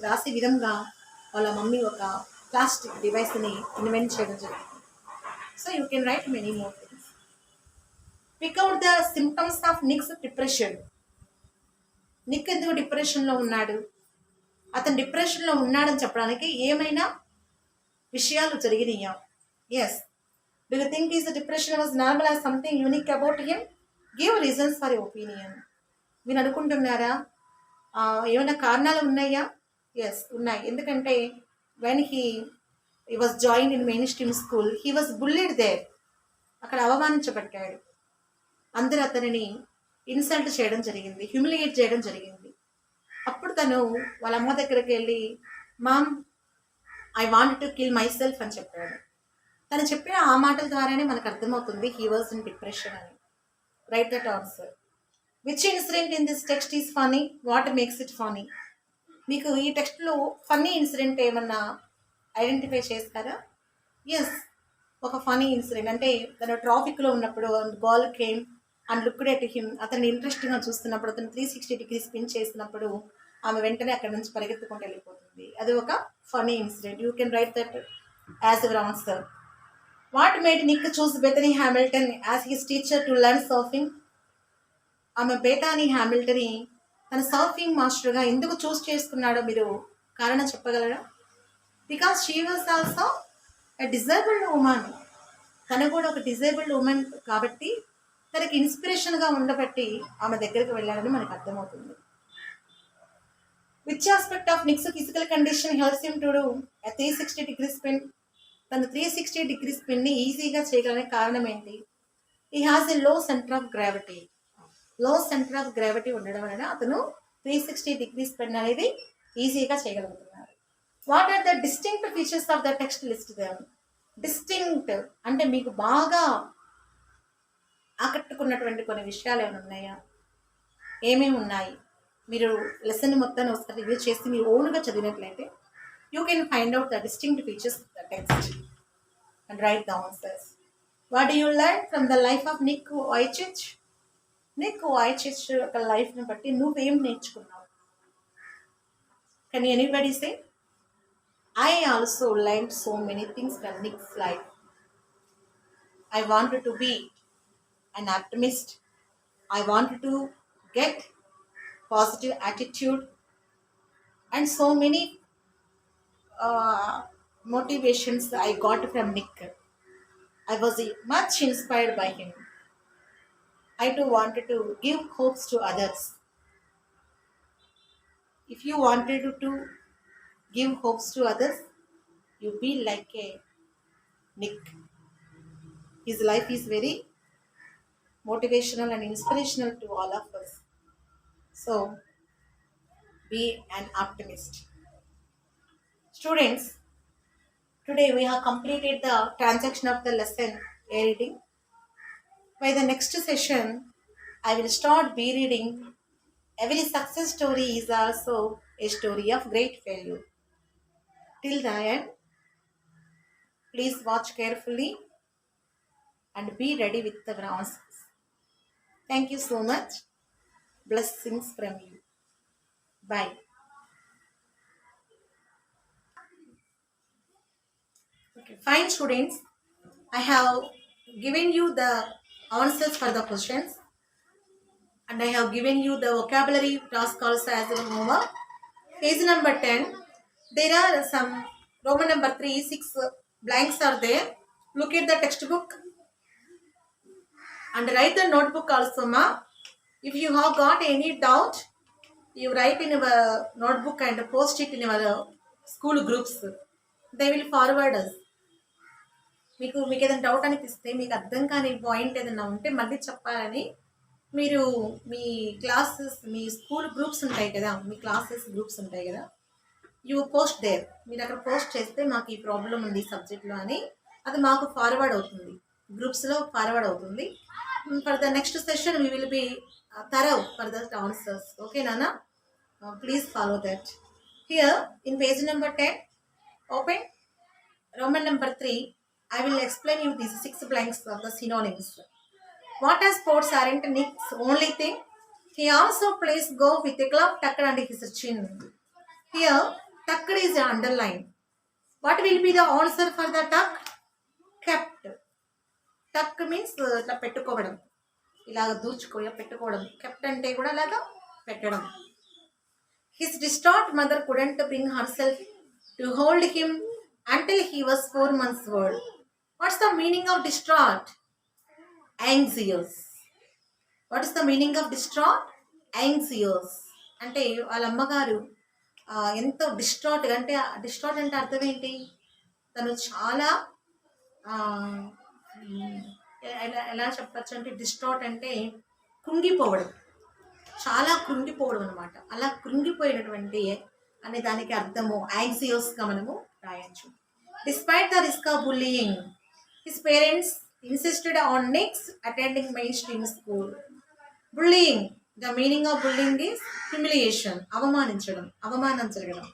రాసే విధంగా వాళ్ళ మమ్మీ ఒక ప్లాస్టిక్ డివైస్ని ఇన్వెంట్ చేయడం జరిగింది. So you can write many more things. Pick out the symptoms of Nick's depression. నిక్ ఎందుకు డిప్రెషన్లో ఉన్నాడు? అతను డిప్రెషన్లో ఉన్నాడని చెప్పడానికి ఏమైనా విషయాలు జరిగినాయా? Yes. Do you think is depression was normal or something unique about him? Give reasons for your opinion. మీరు అనుకుంటున్నారా ఏమైనా కారణాలు ఉన్నాయా? ఎస్, ఉన్నాయి. ఎందుకంటే when he was join in mainstream school he was bullied there. అక్కడ అవమానించబడ్డాడు. అందరూ అతనిని ఇన్సల్ట్ చేయడం జరిగింది, హ్యూమిలియేట్ చేయడం జరిగింది. అప్పుడు తను వాళ్ళ అమ్మ దగ్గరికి వెళ్ళి mom I want to kill myself అని చెప్పాడు. తను చెప్పిన ఆ మాటల ద్వారానే మనకు అర్థమవుతుంది హీ వాజ్ ఇన్ డిప్రెషన్ అని. Write that answer. Which incident in this text is funny? What makes it funny? మీకు ఈ టెక్స్ట్లో ఫన్నీ ఇన్సిడెంట్ ఏమన్నా ఐడెంటిఫై చేస్తారా? ఎస్, ఒక ఫనీ ఇన్సిడెంట్ అంటే తను ట్రాఫిక్లో ఉన్నప్పుడు girl came and looked at him. అతన్ని ఇంట్రెస్టింగ్గా చూస్తున్నప్పుడు అతను 360 degrees స్పిన్ చేసినప్పుడు ఆమె వెంటనే అక్కడి నుంచి పరిగెత్తుకుంటూ వెళ్ళిపోతుంది. అది ఒక funny incident. You can write that as your answer. What made Nick choose Bethany Hamilton as his teacher to learn surfing? ఆమె బెథనీ హ్యామిల్టన్ తన సర్ఫింగ్ మాస్టర్గా ఎందుకు చూస్ చేసుకున్నాడో మీరు కారణం చెప్పగలరా? Because she was also a disabled women. తను కూడా ఒక డిజేబుల్డ్ ఉమెన్ కాబట్టి తనకి ఇన్స్పిరేషన్గా ఉండబట్టి ఆమె దగ్గరికి వెళ్ళాలని మనకు అర్థమవుతుంది. Which aspect of Nick's physical condition helps him to do a 360 degree spin? తను 360 degree స్పిన్ని ఈజీగా చేయగలడానికి కారణం ఏంటి? He has a low centre of gravity. Low centre of gravity ఉండడం వలన అతను 360 degree స్పిన్ అనేది ఈజీగా చేయగలుగుతున్నారు. What are the distinct features of the text list them? Distinct అంటే మీకు బాగా ఆకట్టుకున్నటువంటి కొన్ని విషయాలు ఏమైనా ఉన్నాయా? ఏమేమి ఉన్నాయి? మీరు లెసన్ మొత్తాన్ని ఒకసారి రివ్యూ చేసి మీరు ఓన్గా చదివినట్లయితే you can find out the distinct features of the text and write the answers. What do you learn from the life of Nick Vujicic? Nick Vujicic యొక్క లైఫ్ని బట్టి నువ్వేం నేర్చుకున్నావు? Can anybody say? I also learned so many things from Nick's life. I wanted to be an optimist. I wanted to get positive attitude and so many motivations I got from Nick. I was much inspired by him. I too wanted to give hopes to others. If you wanted to give hopes to others, you be like a Nick. His life is very motivational and inspirational to all of us. So, be an optimist. Students, today we have completed the transaction of the lesson A reading. By the next session, I will start B reading. Every success story is also a story of great failure. Till then, please watch carefully and be ready with the answers. Thank you so much. Blessings from you. Bye. Okay, fine students. I have given you the answers for the questions and I have given you the vocabulary task also as a homework. Page number 10. There are some Roman number 3, 6 blanks are there. Look at the textbook and write the notebook also, ma. If you have got any doubt, you write in your notebook and post it in your school groups. They will forward us. మీకు ఏదైనా doubt అనిపిస్తే మీకు అర్థం కాని point ఏదైనా ఉంటే మళ్ళీ చెప్పాలని మీరు మీ క్లాసెస్ మీ స్కూల్ గ్రూప్స్ ఉంటాయి కదా, మీ క్లాసెస్ గ్రూప్స్ ఉంటాయి కదా, యూ పోస్ట్ దేర్. మీరు అక్కడ పోస్ట్ చేస్తే మాకు ఈ ప్రాబ్లం ఉంది సబ్జెక్ట్లో అని, అది మాకు ఫార్వర్డ్ అవుతుంది, గ్రూప్స్లో ఫార్వర్డ్ అవుతుంది. For the next session we will B thorough for the answers. Okay, Nana? Please follow that. Here, in page number 10, open Roman number 3. I will explain you these 6 blanks of the synonyms. Water sports aren't Nick's only thing. He also plays golf with a club tucked under his chin. Here, tucked is underlined. What will be the answer for the tuck? Kept. Tuck means ఇట్లా పెట్టుకోవడం, ఇలాగ దూర్చుకోవడం, పెట్టుకోవడం. Kept అంటే కూడా అలాగా పెట్టడం. His distraught mother couldn't bring herself to hold him until he was 4 months old. What's the meaning of distraught? Anxious. What is the meaning of distraught? Anxious అంటే వాళ్ళ అమ్మగారు ఎంతో డిస్ట్రాట్ అంటే, డిస్ట్రాట్ అంటే అర్థం ఏంటి? తను చాలా ఎలా చెప్పచ్చు అంటే, డిస్ట్రాట్ అంటే కృంగిపోవడం, చాలా కృంగిపోవడం అనమాట. అలా కృంగిపోయినటువంటి అనే దానికి అర్థము యాంగ్జియోస్గా మనము రాయొచ్చు. Despite the risk of bullying, his parents insisted on Nick's attending mainstream school. Bullying, the meaning of bullying is humiliation, అవమానించడం, అవమానం జరగడం.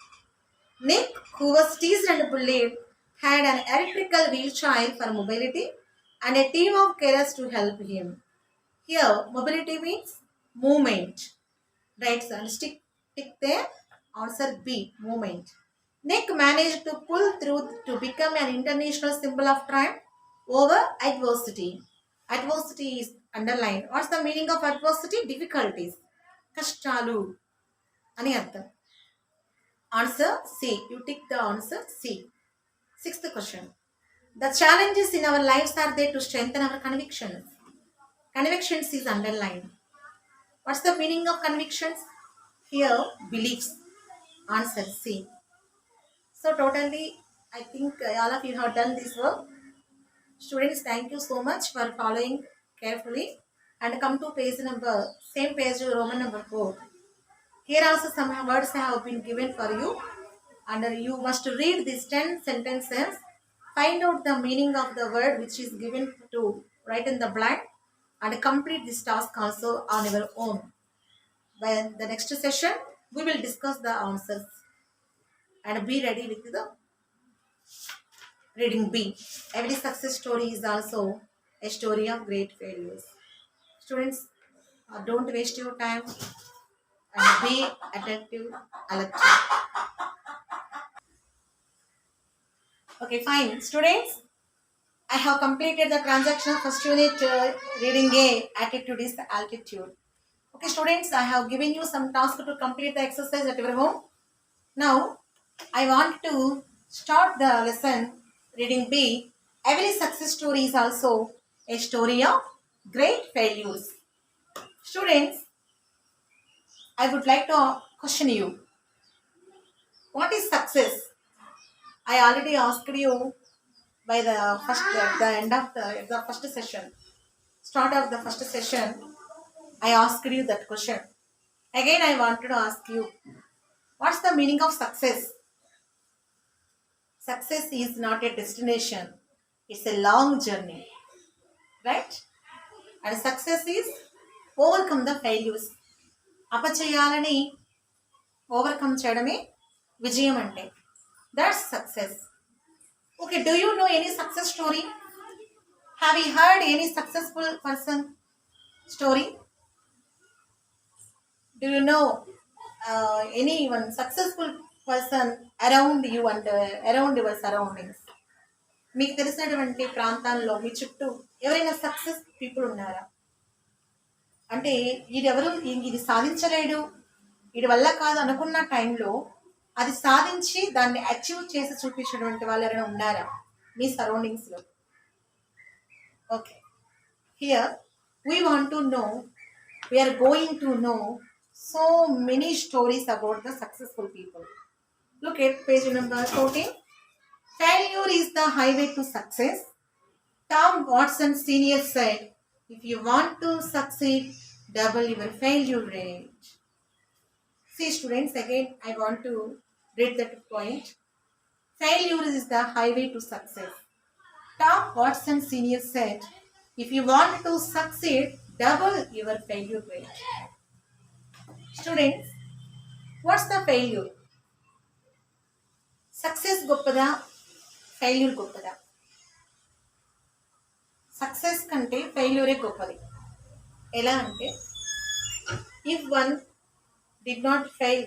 Nick, who was teased and bullied, had an electrical wheelchair for mobility and a team of carers to help him. Here, mobility means movement. Right, so tick there. Answer B, movement. Nick managed to pull through to become an international symbol of triumph over adversity. Adversity is underlined. What's the meaning of adversity? Difficulties. Kashtalu ani artham. Answer C. You tick the answer C. 6th question. The challenges in our lives are there to strengthen our convictions. Convictions is underlined. What's the meaning of convictions? Here, beliefs. Answer C. So totally, I think all of you have done this work. Students, thank you so much for following carefully. And come to page number, same page, Roman number 4. Here also some words have been given for you. And you must read these 10 sentences. Find out the meaning of the word which is given to write in the blank, and complete this task also on your own. By the next session, we will discuss the answers. And be ready with the reading B. Every success story is also a story of great failures. Students, don't waste your time and be attentive, alert. Okay, fine. Students, I have completed the transaction first unit reading A, attitude is altitude. Okay, students, I have given you some task to complete the exercise at your home. Now, I want to start the lesson reading B. Every success story is also a story of great failures. Students, I would like to question you. What is success? I already asked you by the first, at the end of the first session, start of the first session, I asked you that question. Again, I wanted to ask you, what's the meaning of success? Success is not a destination, it's a long journey, right? And success is overcome the failures. అపచయాలని overcome చేయడమే విజయం అంటే. That's success. Okay, do you know any success story? Have you heard any successful person story? Do you know anyone successful person around you and around your surroundings? మీకు తెలిసినటువంటి ప్రాంతాల్లో మీ చుట్టూ ఎవరైనా success people ఉన్నారా? అంటే ఈడెవరు ఇది సాధించలేడు, వీడి వల్ల కాదు అనుకున్న టైంలో అది సాధించి దాన్ని అచీవ్ చేసి చూపించినటువంటి వాళ్ళు ఎవరైనా ఉన్నారా మీ సరౌండింగ్స్లో? Okay, here we want to know, we're going to know so many stories about the successful people. Look at page number 14. Failure is the highway to success. Tom Watson Sr. said, if you want to succeed, double your failure rate. See students, again I want to read that point. Failure is the highway to success. Tom Watson Sr. said, if you want to succeed, double your failure rate. Students, what's the failure? Success గొప్పదా, failure గొప్పదా? Success కంటే ఫెయిల్యూరే గొప్పది. ఎలా అంటే, if one did not fail,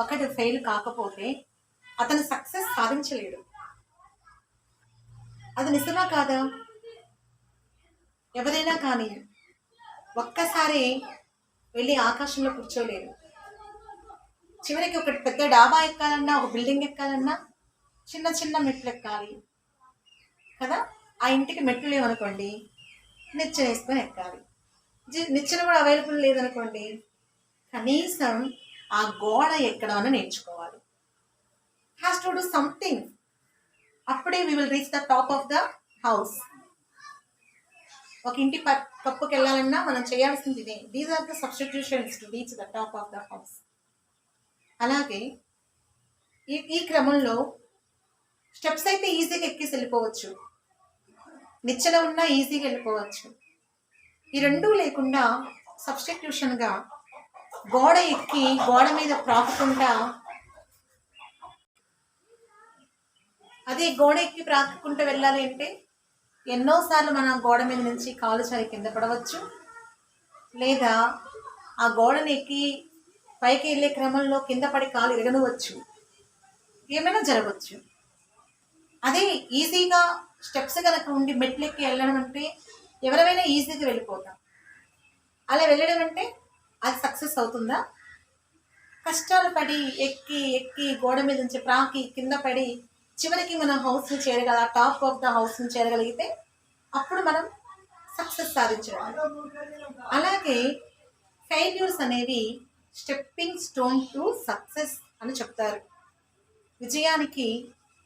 ఒకటి fail కాకపోతే అతను success సాధించలేడు. అది నిజమా కాదా? ఎవరైనా కానీ ఒక్కసారి వెళ్ళి ఆకాశంలో కూర్చోలేరు. చివరికి ఒక పెద్ద డాబా ఎక్కాలన్నా, ఒక బిల్డింగ్ ఎక్కాలన్నా చిన్న చిన్న మెట్లు ఎక్కాలి కదా. ఆ ఇంటికి మెట్లు లేవనుకోండి, నిచ్చెన వేసుకొని ఎక్కాలి. నిచ్చెన కూడా అవైలబుల్ లేదనుకోండి, కనీసం ఆ గోడ ఎక్కడం నేర్చుకోవాలి. Has to do something. అప్పుడే we will reach the top of the house. ఒక ఇంటి కప్పుకి వెళ్ళాలన్నా మనం చేయాల్సింది ఇదే. These are the substitutions to reach the top of the house. అలాగే ఈ క్రమంలో స్టెప్స్ అయితే ఈజీగా ఎక్కేసి వెళ్ళిపోవచ్చు, నిచ్చెన ఉన్నా ఈజీగా వెళ్ళిపోవచ్చు. ఈ రెండూ లేకుండా సబ్స్టిట్యూషన్గా గోడ ఎక్కి గోడ మీద ప్రాకుకుంటా, అదే గోడ ఎక్కి ప్రాకుకుంటూ వెళ్ళాలి అంటే ఎన్నోసార్లు మనం గోడ మీద నుంచి కాలు చారి కింద పడవచ్చు, లేదా ఆ గోడని ఎక్కి పైకి వెళ్ళే క్రమంలో కింద పడి కాలు ఇరగనవచ్చు, ఏమైనా జరగవచ్చు. అదే ఈజీగా స్టెప్స్ కనుక ఉండి మెట్లు ఎక్కి వెళ్ళడం అంటే ఎవరైనా ఈజీగా వెళ్ళిపోతాం. అలా వెళ్ళడం అంటే అది సక్సెస్ అవుతుందా? కష్టాలు పడి ఎక్కి ఎక్కి గోడ మీద నుంచి ప్రాకి కింద పడి చివరికి మనం హౌస్ని చేరగల, టాప్ ఆఫ్ ద హౌస్ని చేరగలిగితే అప్పుడు మనం సక్సెస్ సాధించడం. అలాగే ఫెయిల్యూర్స్ అనేవి స్టెప్పింగ్ స్టోన్ టు సక్సెస్ అని చెప్తారు. విజయానికి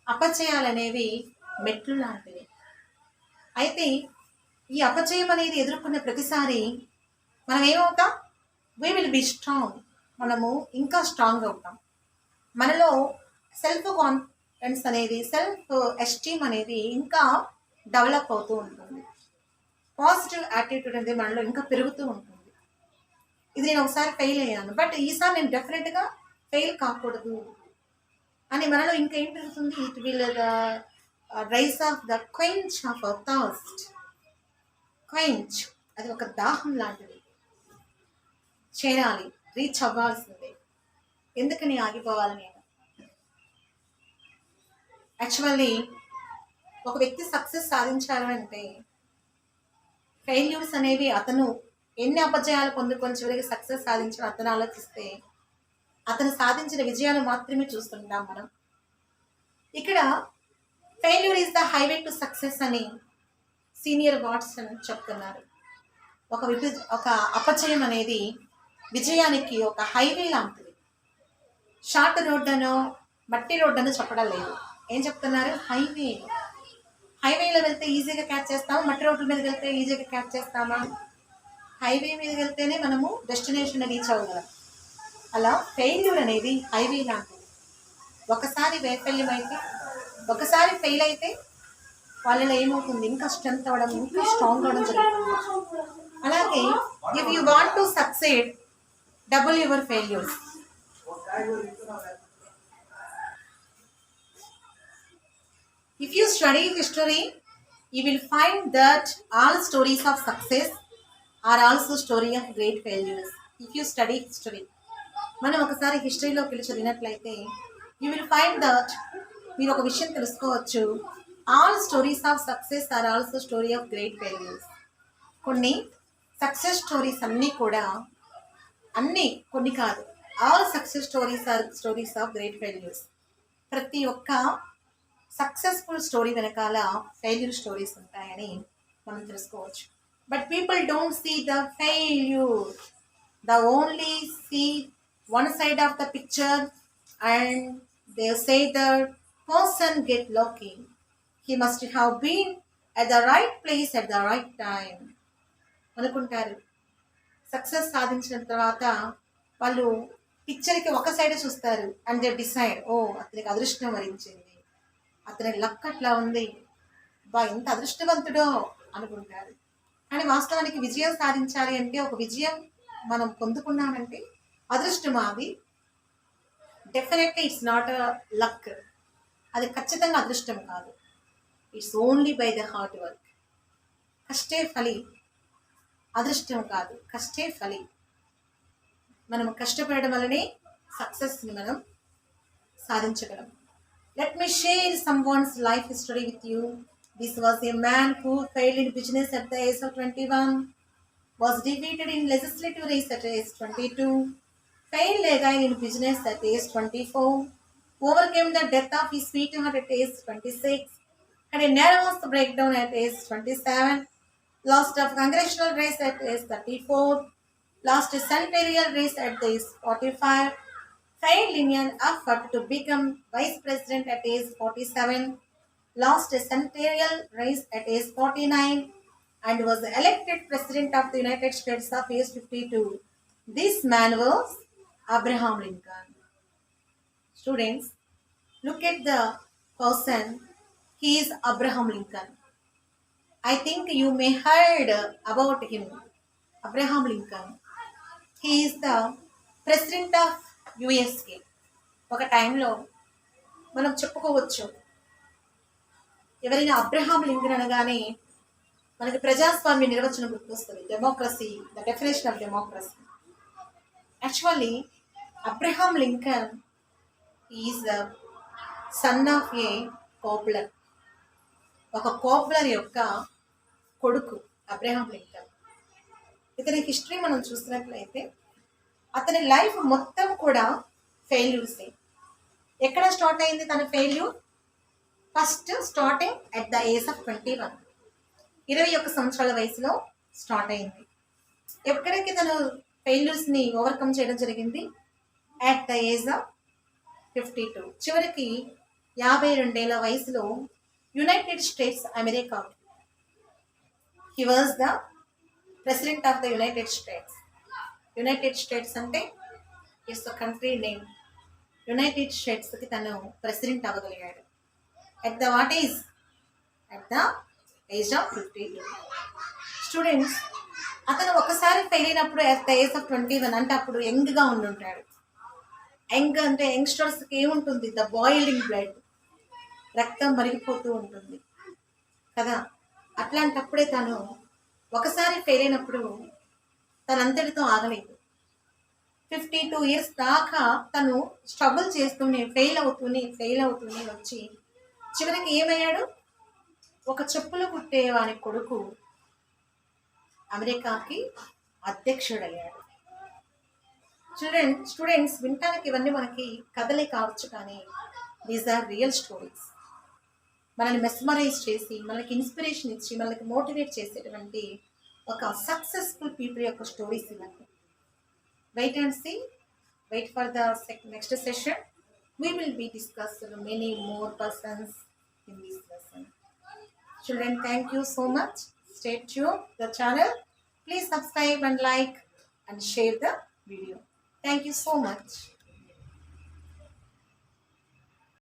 అపజయాలనేవి మెట్లు లాంటివి. అయితే ఈ అపజయం అనేది ఎదుర్కొన్న ప్రతిసారి మనం ఏమవుతాం? We will be strong. మనము ఇంకా స్ట్రాంగ్ అవుతాం. మనలో సెల్ఫ్ కాన్ఫిడెన్స్ అనేది, సెల్ఫ్ ఎస్టీమ్ అనేది ఇంకా డెవలప్ అవుతూ ఉంటుంది. పాజిటివ్ యాటిట్యూడ్ అనేది మనలో ఇంకా పెరుగుతూ ఉంటుంది. ఇది నేను ఒకసారి ఫెయిల్ అయ్యాను, బట్ ఈసారి నేను డెఫినెట్గా ఫెయిల్ కాకూడదు అని మనలో ఇంకా ఏం పెరుగుతుంది? It will rise of the quench of our thirst. Quench అది ఒక దాహం లాంటిది. చేరాలి, రీచ్ అవ్వాల్సిందే. ఎందుకని ఆగిపోవాలి నేను? యాక్చువల్లీ ఒక వ్యక్తి సక్సెస్ సాధించాలంటే ఫెయిల్యూర్స్ అనేవి అతను ఎన్ని అపజయాలు పొందుకొని చివరికి సక్సెస్ సాధించాలని అతను ఆలోచిస్తే అతను సాధించిన విజయాలు మాత్రమే చూస్తుంటాం మనం. ఇక్కడ failure is the highway to success అని సీనియర్ వాట్సన్ చెప్తున్నారు. ఒక అపజయం అనేది విజయానికి ఒక హైవే లాంటిది. షార్ట్ రోడ్డనో మట్టి రోడ్డనో చెప్పడం లేదు. ఏం చెప్తున్నారు? హైవే. హైవేలో వెళ్తే ఈజీగా క్యాచ్ చేస్తామా? మట్టి రోడ్ల మీద వెళ్తే ఈజీగా క్యాచ్ చేస్తామా? హైవే మీద వెళ్తేనే మనము డెస్టినేషన్ రీచ్ అవ్వగలం. అలా ఫెయిల్యూర్ అనేది హైవే లాంటిది. ఒకసారి వైఫల్యం అయితే, ఒకసారి ఫెయిల్ అయితే వాళ్ళలో ఏమవుతుంది? ఇంకా స్ట్రెంత్ అవ్వడం, ఇంకా స్ట్రాంగ్ అవ్వడం జరుగుతుంది. అలాగే if you want to succeed, double your failures. If you study history, you will find that all stories of success are also story of great failures. If you study history, మనం ఒకసారి హిస్టరీలోకి వెళ్ళి చదివినట్లయితే you will find that, మీరు ఒక విషయం తెలుసుకోవచ్చు, all stories of success are also story of great failures. కొన్ని success stories అన్నీ కూడా, కొన్ని కాదు, all success stories are stories of great failures. ప్రతి ఒక్క సక్సెస్ఫుల్ స్టోరీ వెనకాల ఫెయిల్యూర్ స్టోరీస్ ఉంటాయని మనం తెలుసుకోవచ్చు. But people don't see the failure, the only see one side of the picture and they say that person get lucky, he must have been at the right place at the right time అనుకుంటారు. Success సాధించిన తర్వాత వాళ్ళు పిక్చర్కి ఒక side చూస్తారు and they decide, ఓ అతనికి అదృష్టం వరించింది, అతని లక్ అట్లా ఉంది, బా ఎంత అదృష్టవంతుడో అనుకుంటారు. కానీ వాస్తవానికి విజయం సాధించాలి అంటే, ఒక విజయం మనం పొందుకున్నామంటే అదృష్టం అది. Definitely it's not a luck, అది ఖచ్చితంగా అదృష్టం కాదు. It's only by the hard work. కష్టే ఫలి, అదృష్టం కాదు, కష్టే ఫలి. మనం కష్టపడడం వల్లనే సక్సెస్ని మనం సాధించగలం. Let me share someone's life history with you. This was a man who failed in business at the age of 21, was defeated in legislative race at age 22, failed again in business at age 24, overcame the death of his sweetheart at age 26, had a nervous breakdown at age 27, lost a congressional race at age 34, lost a senatorial race at age 45, failed in an effort to become vice president at age 47, lost a senatorial race at age 49, and was elected president of the United States of age 52. This man was Abraham Lincoln. Students, look at the person. He is Abraham Lincoln. I think you may heard about him. Abraham Lincoln. He is the president of USA. ఒక టైంలో మనం చెప్పుకోవచ్చు, ఎవరైనా Abraham Lincoln అనగానే మనకి ప్రజాస్వామ్య నిర్వచనం గుర్తొస్తుంది. Democracy, the definition of democracy. Actually Abraham Lincoln is the son of a cobbler. ఒక కోప్లర్ యొక్క కొడుకు అబ్రహాం లింకన్. ఇతని హిస్టరీ మనం చూసినట్లయితే అతని లైఫ్ మొత్తం కూడా ఫెయిల్యూర్సే. ఎక్కడ స్టార్ట్ అయింది తన failure? First starting at the age of 21, 21 సంవత్సరాల వయసులో స్టార్ట్ అయింది. ఎక్కడికి తను ఫెయిల్యూర్స్ని ఓవర్కమ్ చేయడం జరిగింది? At the age of 52. చివరికి 52 ఏళ్ల వయసులో United States America, he was the president of the United States. United States అంటే it's the country name. United స్టేట్స్కి తను ప్రెసిడెంట్ అవ్వగలిగాడు at the what is? At the age of 52. Students, అతను ఒకసారి fail అయినప్పుడు at the age of 21 అంటే అప్పుడు యంగ్గా ఉండుంటాడు. యంగ్ అంటే యంగ్స్టర్స్కి ఏముంటుంది? ద బాయిలింగ్ బ్లడ్, రక్తం మరిగిపోతూ ఉంటుంది కదా. అట్లాంటప్పుడే తను ఒకసారి ఫెయిల్ అయినప్పుడు తనంతటితో ఆగలేదు. 52 years దాకా తను స్ట్రగుల్ చేస్తూనే ఫెయిల్ అవుతూనే వచ్చి చివరికి ఏమయ్యాడు? ఒక చెప్పులు కుట్టేవాని కొడుకు అమెరికాకి అధ్యక్షుడయ్యాడు. స్టూడెంట్స్, వినటానికి ఇవన్నీ మనకి కథలే కావచ్చు, కానీ దీస్ ఆర్ రియల్ స్టోరీస్. మనల్ని మెస్మరైజ్ చేసి, మనకి ఇన్స్పిరేషన్ ఇచ్చి, మనకి మోటివేట్ చేసేటువంటి ఒక సక్సెస్ఫుల్ పీపుల్ యొక్క స్టోరీస్ ఇవన్నీ. Wait and see, wait for the next session. We will be discussing many more persons in this lesson. Children, thank you so much. Stay tuned the channel. Please subscribe and like and share the video. Thank you so much.